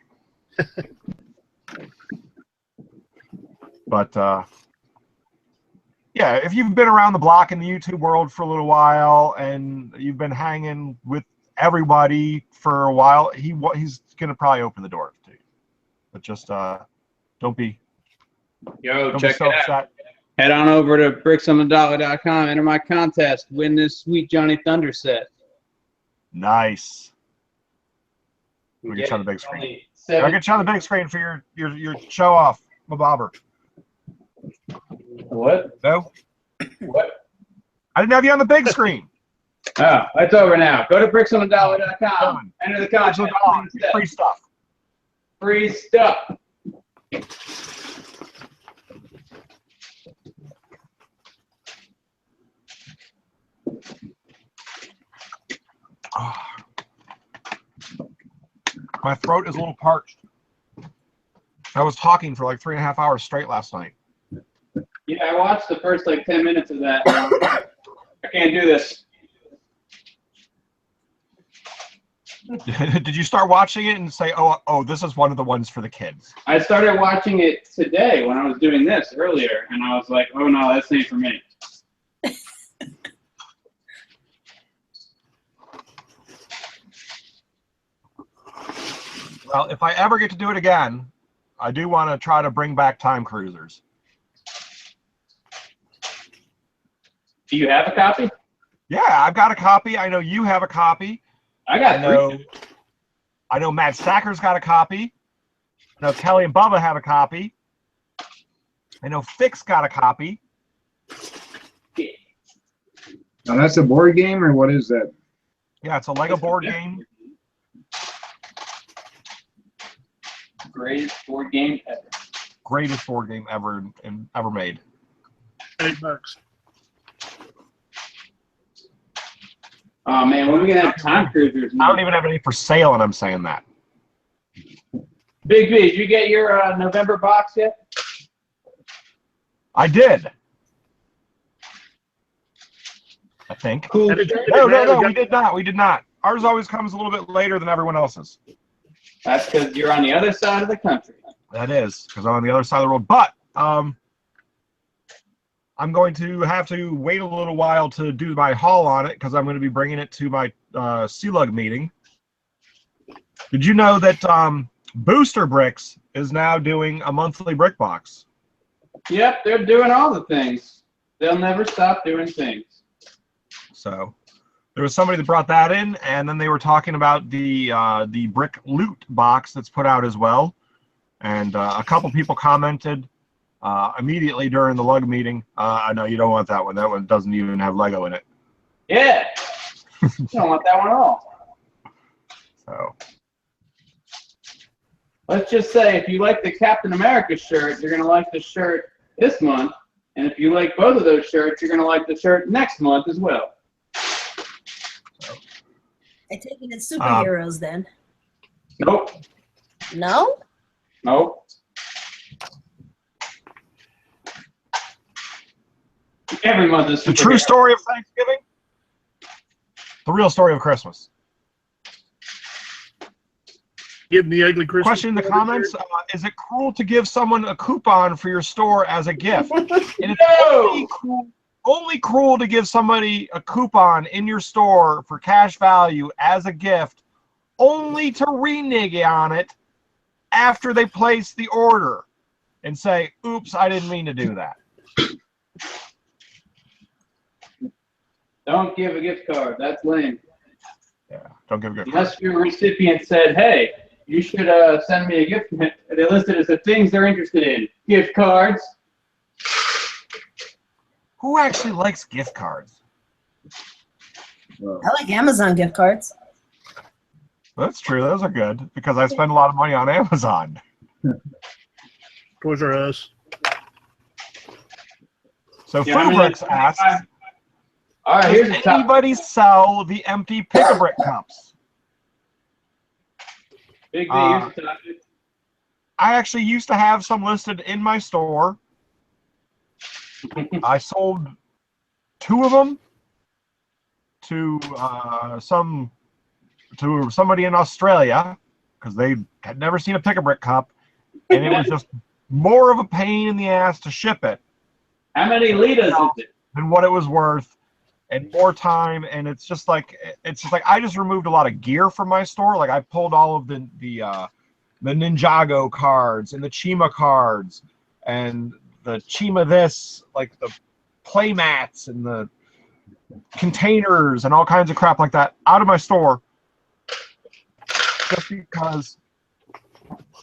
But yeah, if you've been around the block in the YouTube world for a little while and you've been hanging with everybody for a while, he's gonna probably open the door to you. But just don't be Check so it upset. out. Head on over to bricksondollar.com, enter my contest, win this sweet Johnny Thunder set. Nice. We get you on the big screen. I get you on the big screen for your show off, my bobber. What? No? What? I didn't have you on the big screen. Oh, it's over now. Go to bricksondollar.com, enter the contest. Free stuff. Free stuff. Oh. My throat is a little parched. I was talking for like 3.5 hours straight last night. Yeah, I watched the first like 10 minutes of that. I can't do this. Did you start watching it and say, oh, this is one of the ones for the kids? I started watching it today when I was doing this earlier, and I was like, oh no, that's not for me. Well, if I ever get to do it again, I do want to try to bring back time cruisers. Do you have a copy? Yeah, I've got a copy. I know you have a copy. I got three. I know Matt Stacker's got a copy. I know Kelly and Bubba have a copy. I know Fix got a copy. Now that's a board game, or what is that? Yeah, it's a Lego board game. Greatest board game ever. Greatest board game ever made. $8. Oh man, when are we gonna have time cruisers? I don't even have any for sale, and I'm saying that. Big B, did you get your November box yet? I did. I think. Cool. No, we did not. We did not. Ours always comes a little bit later than everyone else's. That's because you're on the other side of the country. That is, because I'm on the other side of the road. But I'm going to have to wait a little while to do my haul on it, because I'm going to be bringing it to my C-Lug meeting. Did you know that Booster Bricks is now doing a monthly brick box? Yep, they're doing all the things. They'll never stop doing things. So there was somebody that brought that in, and then they were talking about the Brick Loot box that's put out as well. And a couple people commented immediately during the lug meeting. I know you don't want that one. That one doesn't even have Lego in it. Yeah. You don't want that one at all. So let's just say if you like the Captain America shirt, you're going to like the shirt this month. And if you like both of those shirts, you're going to like the shirt next month as well. I take it it's superheroes then. Nope. No? Nope. Every month is the true story of Thanksgiving, the real story of Christmas. Give the ugly Christmas. Question in the comments: is it cruel to give someone a coupon for your store as a gift? And it's only cruel to give somebody a coupon in your store for cash value as a gift, only to renege on it after they place the order and say, "Oops, I didn't mean to do that." Don't give a gift card. That's lame. Yeah, don't give a gift card. Unless your recipient said, hey, you should send me a gift. They listed as the things they're interested in. Gift cards. Who actually likes gift cards? I like Amazon gift cards. That's true. Those are good because I spend a lot of money on Amazon. Toys R Us. So Yeah, I mean, Fubrix asks, all right, here's does the top. anybody sell the empty pick-a-brick cups? Big B, here's the topic. I actually used to have some listed in my store. I sold 2 of them to somebody in Australia because they had never seen a pick-a-brick cup, and it was just more of a pain in the ass to ship it How many liters is it? than what it was worth, and more time. And it's just like I just removed a lot of gear from my store. Like I pulled all of the Ninjago cards and the Chima cards and the Chima this, like the play mats and the containers and all kinds of crap like that out of my store just because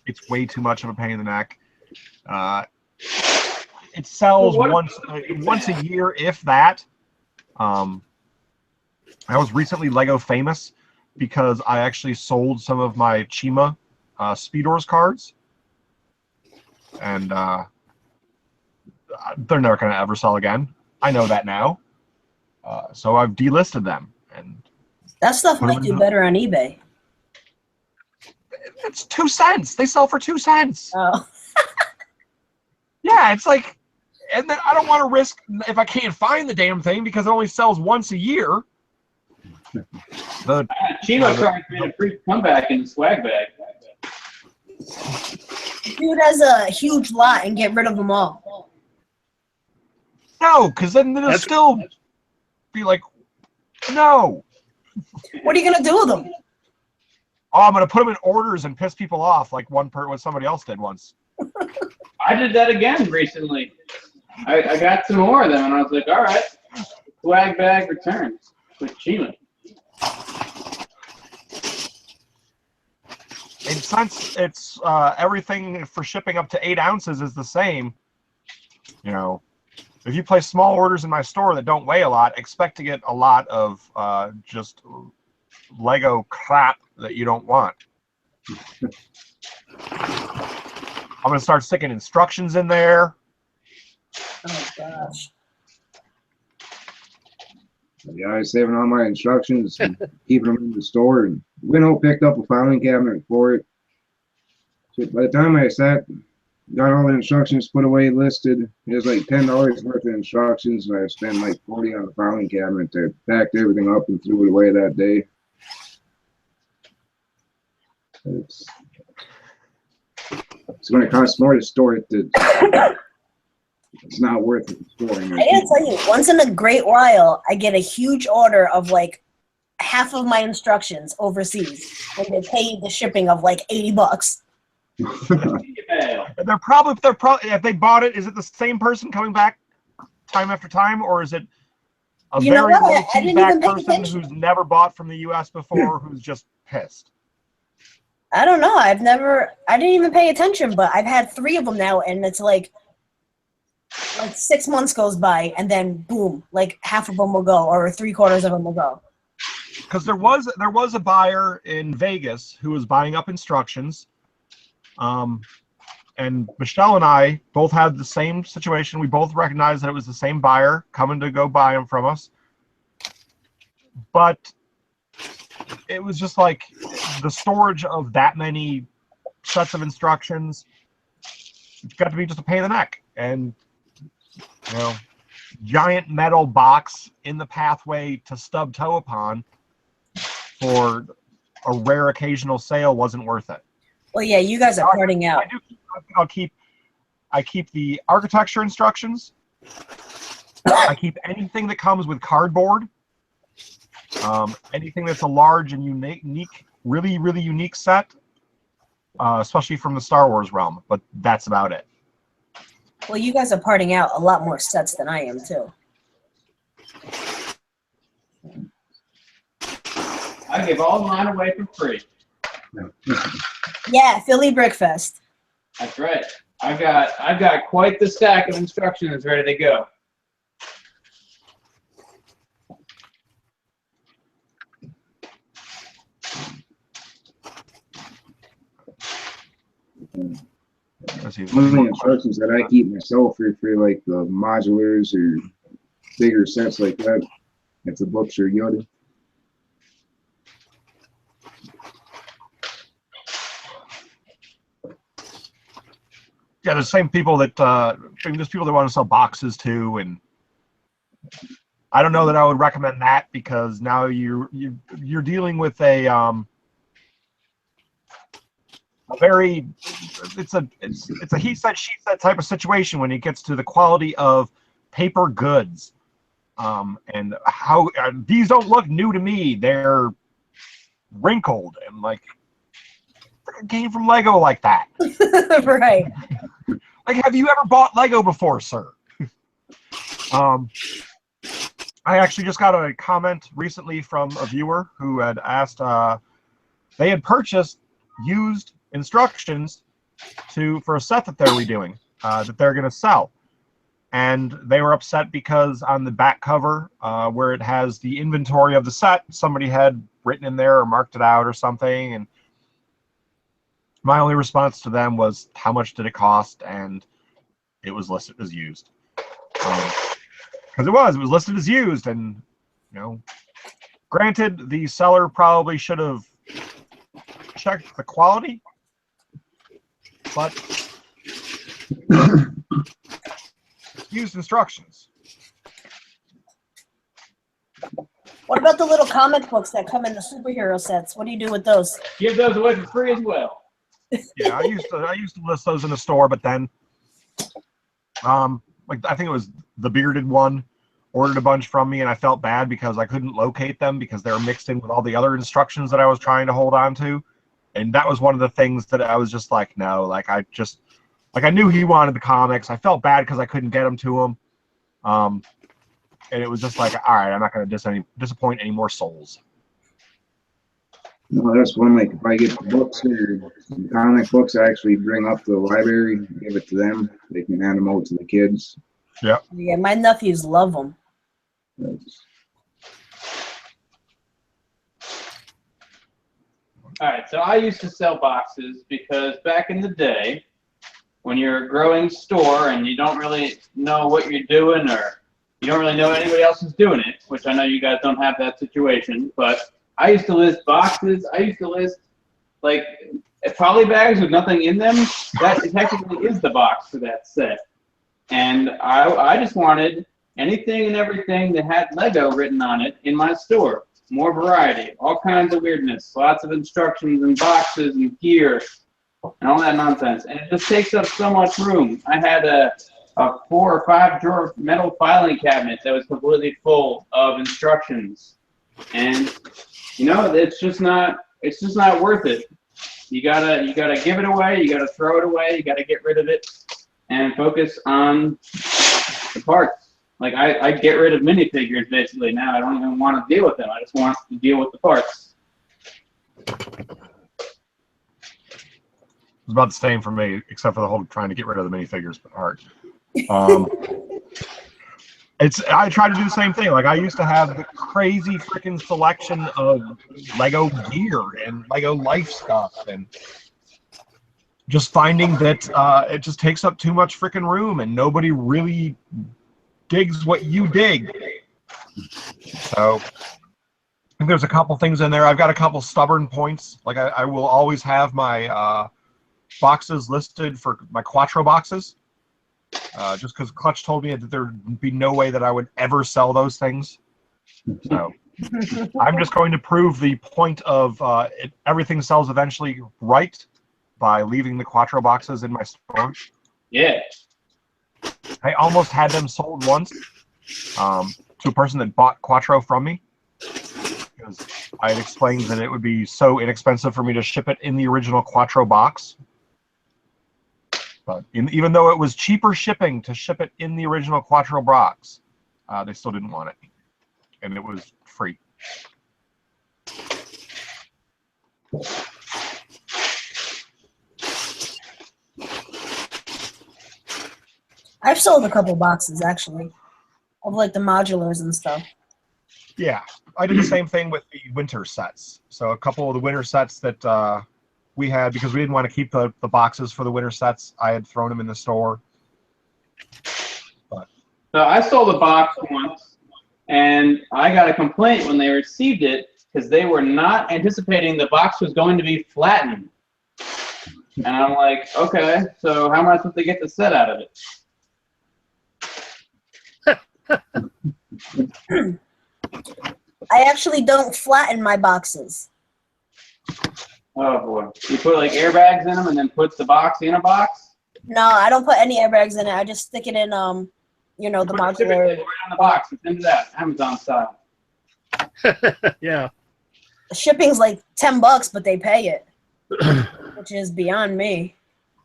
it's way too much of a pain in the neck. It sells once a year, if that. I was recently Lego famous because I actually sold some of my Chima Speedors cards, and they're never going to ever sell again. I know that now. So I've delisted them. And That stuff might do better on eBay. it's 2 cents. They sell for 2 cents. Oh. Yeah, it's like, and then I don't want to risk if I can't find the damn thing because it only sells once a year. Chima cards made a free comeback in the swag bag. Dude has a huge lot and get rid of them all. No, because then it'll still be like, no. What are you gonna do with them? Oh, I'm gonna put them in orders and piss people off like what somebody else did once. I did that again recently. I got some more of them, and I was like, all right, swag bag returns with Chima. And since it's everything for shipping up to 8 ounces is the same, you know, if you place small orders in my store that don't weigh a lot, expect to get a lot of just Lego crap that you don't want. I'm going to start sticking instructions in there. Oh gosh. Yeah, I was saving all my instructions and keeping them in the store, and picked up a filing cabinet for it. So by the time I got all the instructions put away, listed, it was like $10 worth of instructions, and I spent like $40 on the filing cabinet to packed everything up and threw it away that day. It's going to cost more to store it. It's not worth it storing. I gotta tell you, once in a great while, I get a huge order of like half of my instructions overseas, and they pay the shipping of like $80. They're probably if they bought it, is it the same person coming back time after time, or is it a very low feedback person who's never bought from the U.S. before, who's just pissed? I don't know. I didn't even pay attention, but I've had 3 of them now, and it's like 6 months goes by, and then boom, like half of them will go, or 3/4 of them will go. Because there was a buyer in Vegas who was buying up instructions, and Michelle and I both had the same situation. We both recognized that it was the same buyer coming to go buy them from us, but it was just like the storage of that many sets of instructions. It's got to be just a pain in the neck, and you know, giant metal box in the pathway to stub toe upon for a rare occasional sale wasn't worth it. Well, yeah, you guys are parting out. I keep the architecture instructions. I keep anything that comes with cardboard. Anything that's a large and unique, really unique set, especially from the Star Wars realm. But that's about it. Well, you guys are parting out a lot more sets than I am, too. I give all mine away for free. Yeah, Philly Brickfest. That's right. I've got quite the stack of instructions ready to go. One of the instructions that I keep myself for like the modulars or bigger sets like that, if the books are good. Yeah, the same people that there's people that want to sell boxes too, and I don't know that I would recommend that because now you're dealing with a very it's a he said she said type of situation when it gets to the quality of paper goods, and how these don't look new to me. They're wrinkled and like it came from Lego like that. Right. Like, have you ever bought Lego before, sir? I actually just got a comment recently from a viewer who had asked, they had purchased used instructions for a set that they're redoing, that they're going to sell. And they were upset because on the back cover, where it has the inventory of the set, somebody had written in there or marked it out or something. And my only response to them was, how much did it cost? And it was listed as used. Because it was listed as used. And, you know, granted, the seller probably should have checked the quality. But used instructions. What about the little comic books that come in the superhero sets? What do you do with those? Give those away for free as well. Yeah, I used to list those in the store, but then, like I think it was the bearded one ordered a bunch from me, and I felt bad because I couldn't locate them because they were mixed in with all the other instructions that I was trying to hold on to, and that was one of the things that I was just like, no, like I knew he wanted the comics. I felt bad because I couldn't get them to him, and it was just like, all right, I'm not going to disappoint any more souls. No, that's one, like if I get the books or some comic books, I actually bring up to the library, give it to them. They can hand them out to the kids. Yeah. Yeah, my nephews love them. All right, so I used to sell boxes because back in the day, when you're a growing store and you don't really know what you're doing or you don't really know anybody else is doing it, which I know you guys don't have that situation, but I used to list boxes. I used to list, like, polybags with nothing in them. That technically is the box for that set. And I just wanted anything and everything that had Lego written on it in my store. More variety, all kinds of weirdness, lots of instructions and boxes and gear and all that nonsense. And it just takes up so much room. I had a 4 or 5 drawer metal filing cabinet that was completely full of instructions. And you know, it's just not worth it. You gotta give it away, you gotta throw it away, you gotta get rid of it and focus on the parts. Like I get rid of minifigures basically now. I don't even want to deal with them. I just want to deal with the parts. It's about the same for me, except for the whole trying to get rid of the minifigures part. I try to do the same thing. Like I used to have the crazy freaking selection of Lego gear and Lego life stuff, and just finding that it just takes up too much freaking room, and nobody really digs what you dig. So I think there's a couple things in there. I've got a couple stubborn points. Like I will always have my boxes listed for my Quattro boxes. Just because Clutch told me that there would be no way that I would ever sell those things. So I'm just going to prove the point of everything sells eventually right by leaving the Quattro boxes in my store. Yeah. I almost had them sold once to a person that bought Quattro from me, because I had explained that it would be so inexpensive for me to ship it in the original Quattro box. But even though it was cheaper shipping to ship it in the original Quattro box, they still didn't want it. And it was free. I've sold a couple boxes, actually, of like the modulars and stuff. Yeah, I did the same thing with the winter sets. So a couple of the winter sets that we had, because we didn't want to keep the boxes for the winter sets, I had thrown them in the store. But So I sold a box once, and I got a complaint when they received it because they were not anticipating the box was going to be flattened. And I'm like, okay, so how am I supposed to get the set out of it? I actually don't flatten my boxes. Oh boy. You put like airbags in them and then put the box in a box? No, I don't put any airbags in it. I just stick it in, you know, the Put shipping modular. label right on the box. It's into that. Amazon style. Yeah. Shipping's like $10, but they pay it, which is beyond me.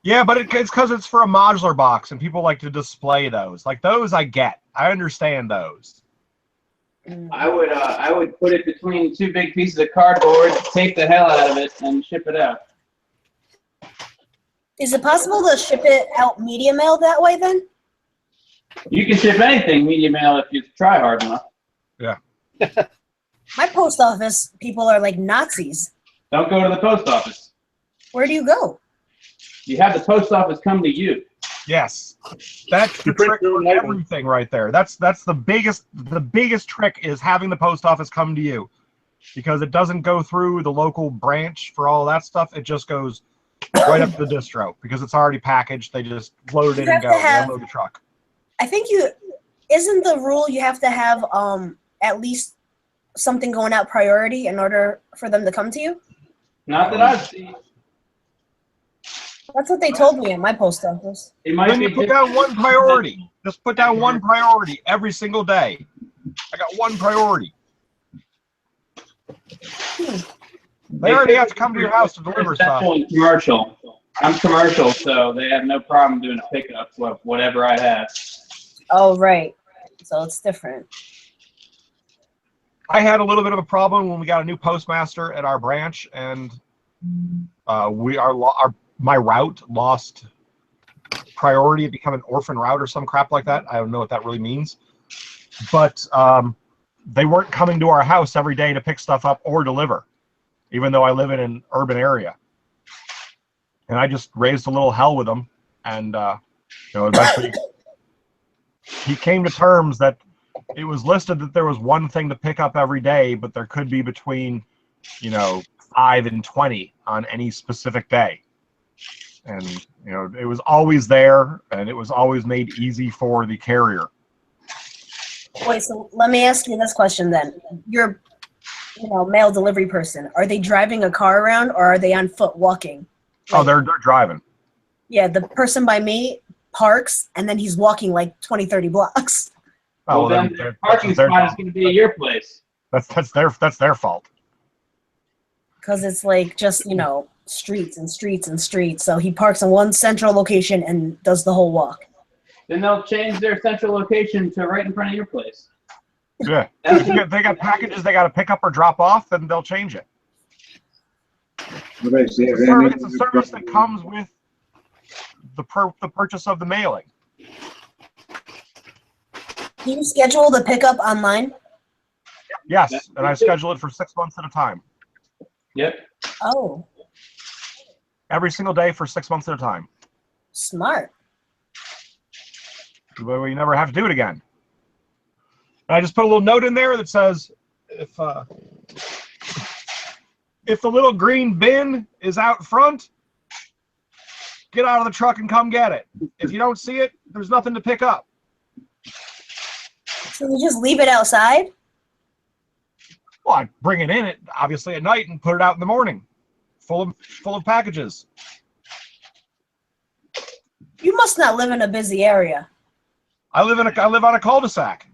yeah, but it's because it's for a modular box, and people like to display those. Like those, I get. I understand those. I would put it between two big pieces of cardboard, tape the hell out of it, and ship it out. Is it possible to ship it out media mail that way then? You can ship anything media mail if you try hard enough. Yeah. My post office people are like Nazis. Don't go to the post office. Where do you go? You have the post office come to you. Yes, that's the You print trick your own for label. everything right there. That's the biggest trick is having the post office come to you, because it doesn't go through the local branch for all that stuff. It just goes right up to the distro because it's already packaged. They just load it in and go. They unload the truck. I think isn't the rule you have to have at least something going out priority in order for them to come to you? Not that I've seen. That's what they told me at my post office. It might Then be you put down one priority. Just put down one priority every single day. I got one priority. They already have to come to your house to deliver stuff. Commercial. I'm commercial, so they have no problem doing a pickup of whatever I have. Oh, right. So it's different. I had a little bit of a problem when we got a new postmaster at our branch, and my route lost priority. It became an orphan route or some crap like that. I don't know what that really means. But they weren't coming to our house every day to pick stuff up or deliver, even though I live in an urban area. And I just raised a little hell with them, and eventually he came to terms that it was listed that there was one thing to pick up every day, but there could be between 5 and 20 on any specific day. And it was always there, and it was always made easy for the carrier. Wait, so let me ask you this question then. You're, mail delivery person. Are they driving a car around, or are they on foot walking? Oh, they're driving. Yeah, the person by me parks, and then he's walking like 20, 30 blocks. Well, then the parking spot is going to be at your place. That's their fault. Because it's like just, streets and streets and streets. So he parks in one central location and does the whole walk. Then they'll change their central location to right in front of your place. Yeah. They got packages they got to pick up or drop off, then they'll change it. It's a service that comes with the purchase of the mailing. Do you schedule the pickup online? Yes, and I schedule it for 6 months at a time. Yep. Oh, Every single day for 6 months at a time. smart. But we never have to do it again. And I just put a little note in there that says, if the little green bin is out front, get out of the truck and come get it. If you don't see it, there's nothing to pick up. So you just leave it outside? Well, I bring it in obviously at night and put it out in the morning, full of packages. You must not live in a busy area. I live on a cul-de-sac.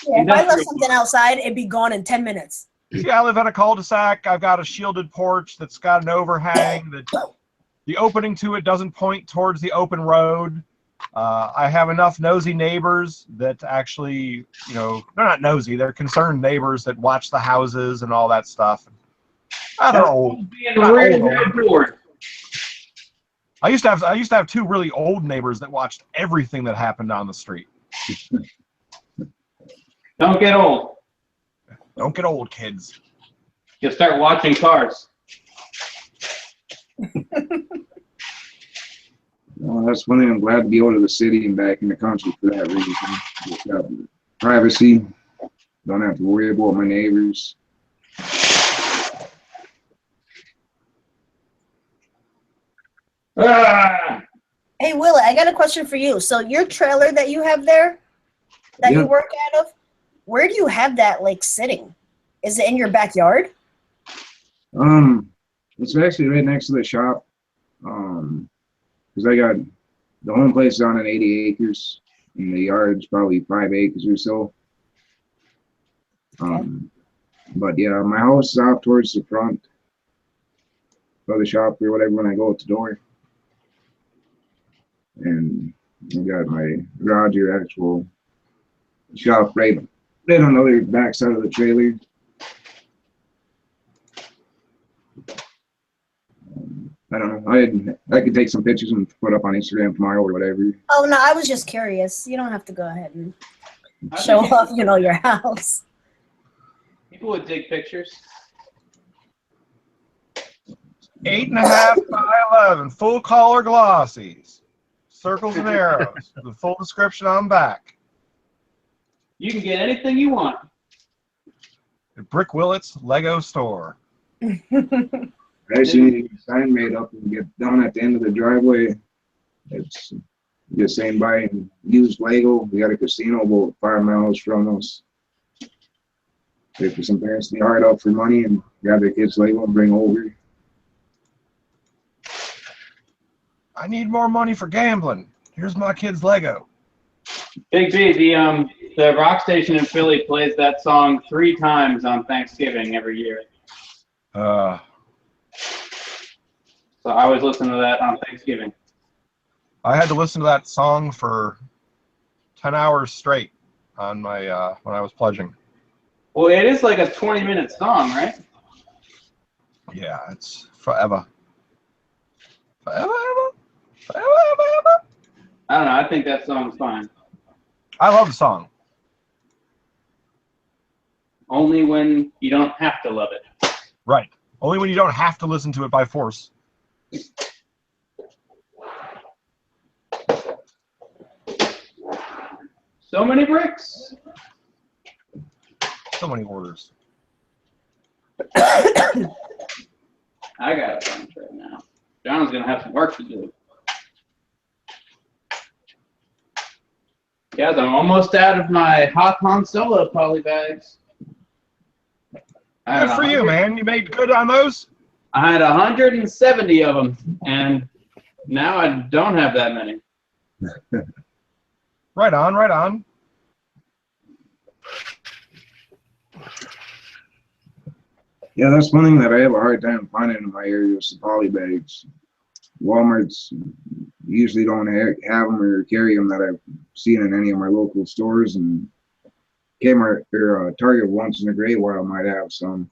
Yeah, if I left something outside, it'd be gone in 10 minutes. Yeah, I live on a cul-de-sac. I've got a shielded porch that's got an overhang that the opening to it doesn't point towards the open road. I have enough nosy neighbors that actually, you know, they're not nosy, they're concerned neighbors that watch the houses and all that stuff. They're old. I used to have two really old neighbors that watched everything that happened on the street. Don't get old. Don't get old, kids. You'll start watching cars. Well, that's one thing. I'm glad to be out of the city and back in the country for that reason. Just got privacy. Don't have to worry about my neighbors. Ah! Hey, Will, I got a question for you. So your trailer that you have there, that you work out of, where do you have that, like, sitting? Is it in your backyard? It's actually right next to the shop. Because I got the home place is on an 80 acres, and the yard's probably 5 acres or so. But yeah, my house is off towards the front of the shop or whatever when I go out the door. And I got my garage or actual shop right on the other back side of the trailer. I don't know. I could take some pictures and put up on Instagram tomorrow or whatever. Oh, no, I was just curious. You don't have to go ahead and show off, you know, your house. People would dig pictures. 8.5 by 11, full color glossies, circles and arrows, the full description on back. You can get anything you want. At Brick Willett's Lego store. I actually need to get a sign made up and get down at the end of the driveway. It's just saying buy used Lego. We got a casino about 5 miles from us. Wait for some parents to be hard up for money and grab their kids' Lego and bring over. I need more money for gambling. Here's my kid's Lego. Big B, the rock station in Philly plays that song 3 times on Thanksgiving every year. So I always listen to that on Thanksgiving. I had to listen to that song for 10 hours straight on my when I was pledging. Well, it is like a 20-minute song, right? Yeah, it's forever. Forever, forever, forever. I don't know. I think that song's fine. I love the song. Only when you don't have to love it. Right. Only when you don't have to listen to it by force. So many bricks. So many orders. I got a bunch right now. John's gonna have some work to do. Guys, I'm almost out of my hot Han Solo polybags. Good for you, man. You made good on those? I had 170 of them, and now I don't have that many. Right on, right on. Yeah, that's one thing that I have a hard time finding in my area is the Polybags. Walmart's usually don't have them or carry them that I've seen in any of my local stores, and Kmart or Target once in a great while might have some.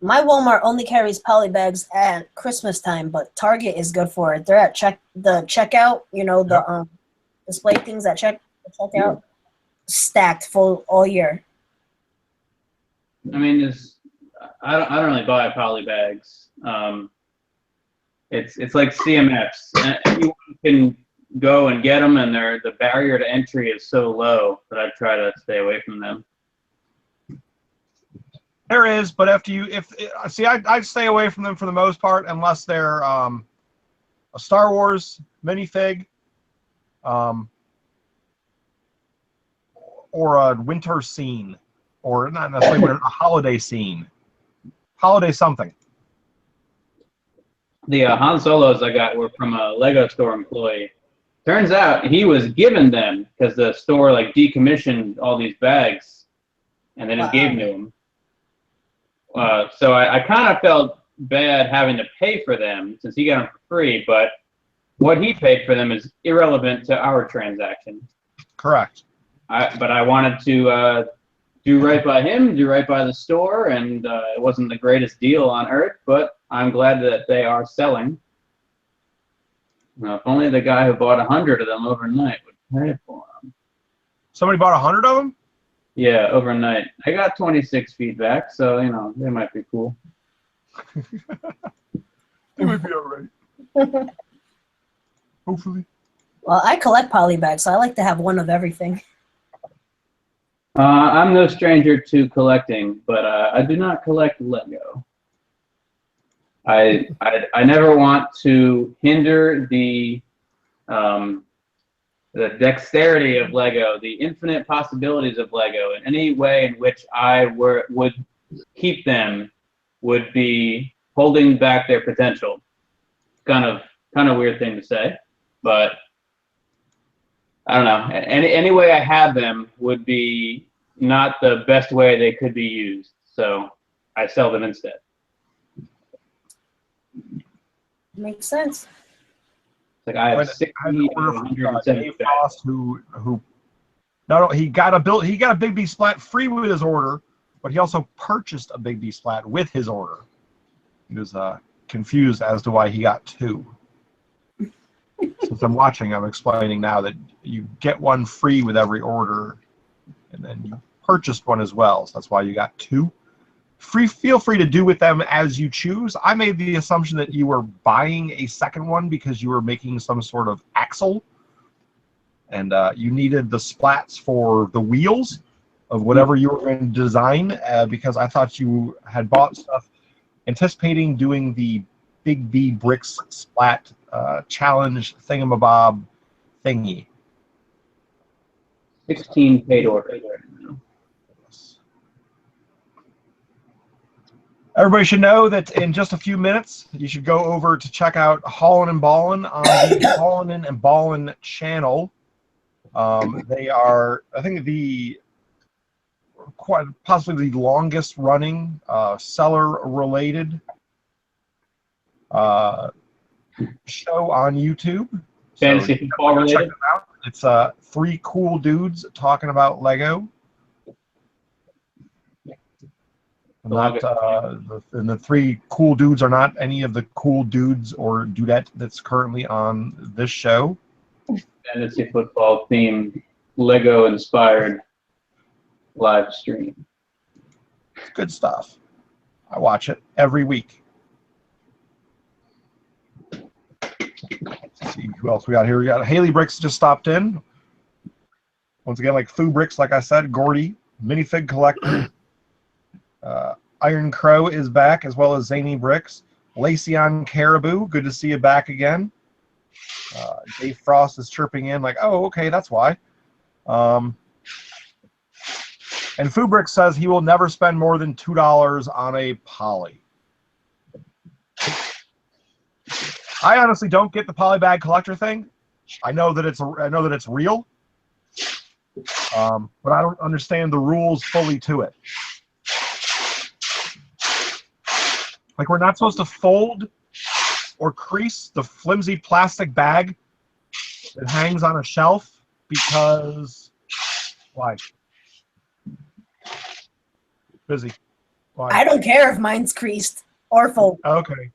My Walmart only carries Polybags at Christmas time, but Target is good for it. They're at the checkout, you know, the display things at checkout, stacked full all year. I mean, I don't really buy Polybags. It's like CMFs. Anyone can go and get them, and the barrier to entry is so low that I try to stay away from them. There is, but I'd stay away from them for the most part unless they're a Star Wars minifig, or a winter scene, or not necessarily a holiday scene, holiday something. The Han Solos I got were from a Lego store employee. Turns out he was given them because the store like decommissioned all these bags, and then it gave them to him. So I kind of felt bad having to pay for them since he got them for free, but what he paid for them is irrelevant to our transaction. Correct. But I wanted to do right by him, do right by the store, and it wasn't the greatest deal on earth, but I'm glad that they are selling. Now, if only the guy who bought 100 of them overnight would pay for them. Somebody bought 100 of them? Yeah, overnight. I got 26 feedback, so, you know, they might be cool. They might be all right. Hopefully. Well, I collect polybags, so I like to have one of everything. I'm no stranger to collecting, but I do not collect Lego. I never want to hinder the dexterity of Lego, the infinite possibilities of Lego, in any way in which I would keep them would be holding back their potential. Kind of weird thing to say, but I don't know. Any way I have them would be not the best way they could be used, so I sell them instead. Makes sense. Like I have 60 Dave Frost, who not only he got a Big B splat free with his order, but he also purchased a Big B splat with his order. He was confused as to why he got two. Since I'm watching, I'm explaining now that you get one free with every order, and then you purchased one as well. So that's why you got two. Feel free to do with them as you choose. I made the assumption that you were buying a second one because you were making some sort of axle, and you needed the splats for the wheels of whatever you were going to design, because I thought you had bought stuff anticipating doing the Big B Bricks Splat challenge thingamabob thingy. 16 paid orders. Everybody should know that in just a few minutes, you should go over to check out Haulin' and Ballin' on the Haulin' and Ballin' channel. They are, I think, quite possibly the longest running seller-related show on YouTube. Fantasy football related. Check them out. It's three cool dudes talking about Lego. Not and the three cool dudes are not any of the cool dudes or dudette that's currently on this show. Fantasy football themed, Lego inspired live stream. Good stuff. I watch it every week. Let's see who else we got here. We got Haley Bricks just stopped in. Once again, like Foo Bricks, like I said, Gordy, Minifig Collector. Iron Crow is back, as well as Zany Bricks. Lacey on Caribou, good to see you back again. Dave Frost is chirping in like, oh, okay, that's why. And Foo Bricks says he will never spend more than $2 on a poly. I honestly don't get the polybag collector thing. I know that it's real, but I don't understand the rules fully to it. Like, we're not supposed to fold or crease the flimsy plastic bag that hangs on a shelf because why? Busy. Why? I don't care if mine's creased or folded. Okay.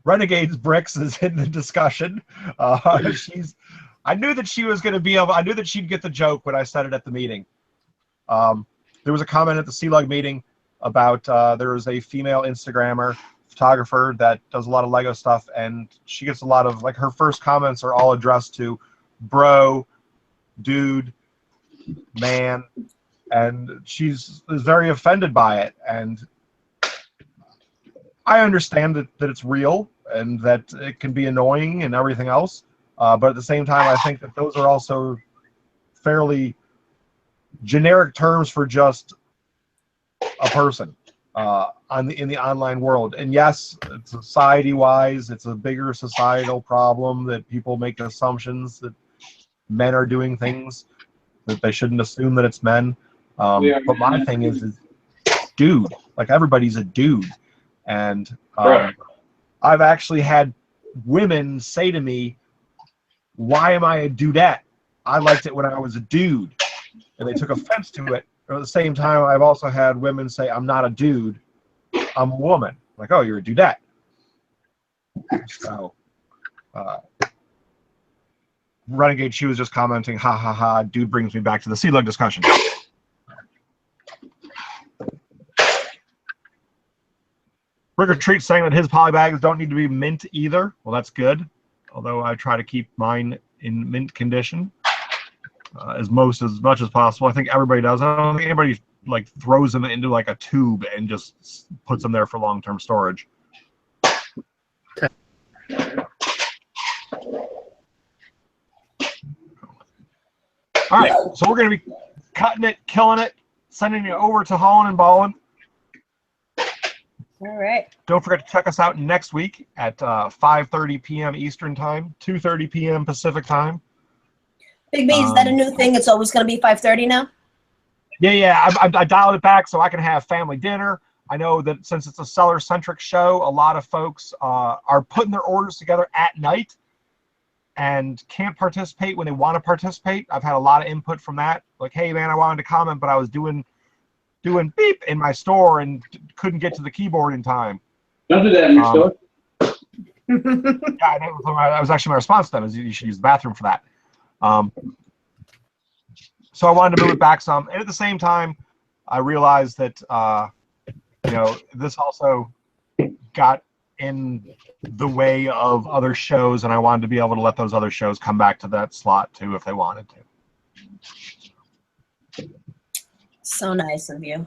Renegades Bricks is in the discussion. I knew that she was going to be able. I knew that she'd get the joke when I said it at the meeting. There was a comment at the C-Lug meeting about there is a female Instagrammer, photographer that does a lot of Lego stuff, and she gets a lot of, like, her first comments are all addressed to bro, dude, man, and she's very offended by it. And I understand that it's real and that it can be annoying and everything else. But at the same time, I think that those are also fairly generic terms for just a person in the online world. And yes, society-wise, it's a bigger societal problem that people make assumptions that men are doing things that they shouldn't assume that it's men. We are But my men. thing is, dude, like everybody's a dude. And Right. I've actually had women say to me, why am I a dudette? I liked it when I was a dude. And they took offense to it. But at the same time, I've also had women say, I'm not a dude, I'm a woman. Like, oh, you're a dudette. So, Renegade, she was just commenting, ha ha ha, dude brings me back to the sea lug discussion. Brick or Treat saying that his polybags don't need to be mint either. Well, that's good. Although I try to keep mine in mint condition as much as possible. I think everybody does. I don't think anybody like throws them into like a tube and just puts them there for long-term storage. All right, so we're going to be cutting it, killing it, sending it over to Holland and Ballin. All right. Don't forget to check us out next week at 5:30 p.m. Eastern Time, 2:30 p.m. Pacific Time. Big B, is that a new thing? It's always going to be 5:30 now? Yeah. I dialed it back so I can have family dinner. I know that since it's a seller-centric show, a lot of folks are putting their orders together at night and can't participate when they want to participate. I've had a lot of input from that. Like, hey, man, I wanted to comment, but I was doing beep in my store and couldn't get to the keyboard in time. Don't do that in your store. Yeah, that was actually my response to them, is you should use the bathroom for that. So I wanted to move it back some. And at the same time, I realized that, this also got in the way of other shows, and I wanted to be able to let those other shows come back to that slot, too, if they wanted to. So nice of you.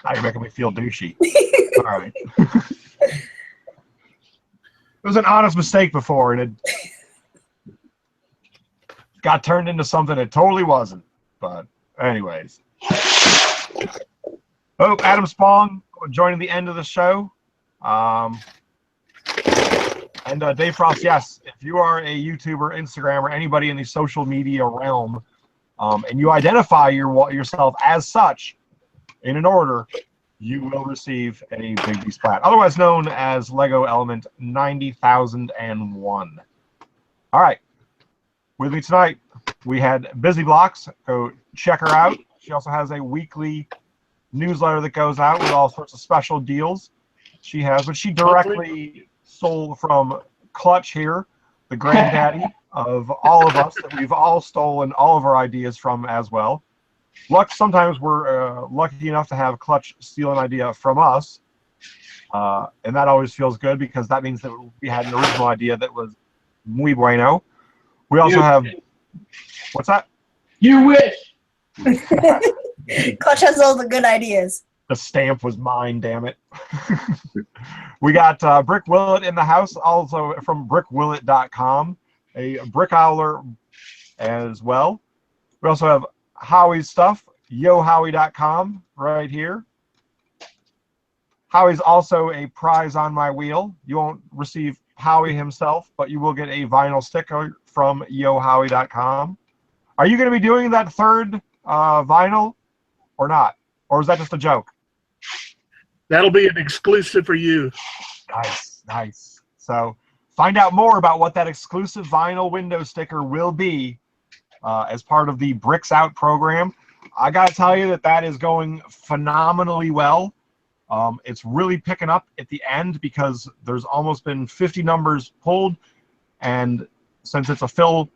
Now you're making me feel douchey. All right. It was an honest mistake before, and it got turned into something it totally wasn't. But anyways. Oh, Adam Spong joining the end of the show. And Dave Frost, yes, if you are a YouTuber, Instagram, or anybody in the social media realm, and you identify yourself as such in an order, you will receive a Big B Splat, otherwise known as Lego Element 90,001. All right. With me tonight, we had Busy Blocks. Go check her out. She also has a weekly newsletter that goes out with all sorts of special deals she has, but she directly stole from Clutch here, the granddaddy of all of us that we've all stolen all of our ideas from as well. Sometimes we're lucky enough to have Clutch steal an idea from us, and that always feels good because that means that we had an original idea that was muy bueno. We also have, what's that? You wish. Clutch has all the good ideas. The stamp was mine, damn it. We got Brick Willet in the house, also from brickwillet.com, a Brick Owler as well. We also have Howie's stuff, yohowie.com, right here. Howie's also a prize on my wheel. You won't receive Howie himself, but you will get a vinyl sticker from yohowie.com. Are you going to be doing that third vinyl or not? Or is that just a joke? That'll be an exclusive for you. Nice, nice. So find out more about what that exclusive vinyl window sticker will be as part of the Bricks Out program. I got to tell you that is going phenomenally well. It's really picking up at the end because there's almost been 50 numbers pulled, and since it's a fill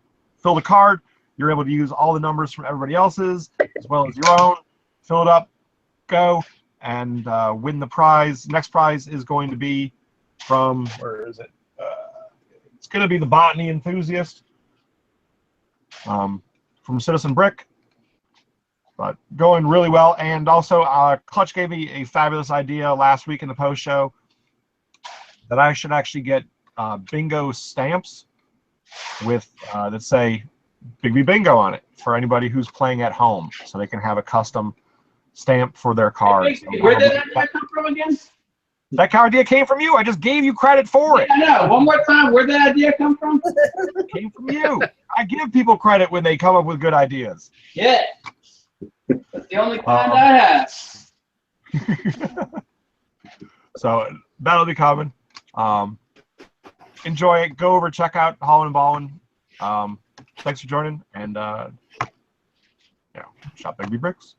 the card, you're able to use all the numbers from everybody else's as well as your own. Fill it up, go, and win the prize. Next prize is going to be from, where is it? It's going to be the Botany Enthusiast from Citizen Brick. But going really well. And also, Clutch gave me a fabulous idea last week in the post show that I should actually get bingo stamps with that say Big B Bingo on it for anybody who's playing at home, so they can have a custom stamp for their cards. Where did that come from again? That idea came from you. I just gave you credit for it. I know. One more time. Where'd that idea come from? It came from you. I give people credit when they come up with good ideas. Yeah. That's the only kind I have. So that'll be coming. Enjoy it. Go over, check out Holland and Baldwin. Thanks for joining, and shop Big B Bricks.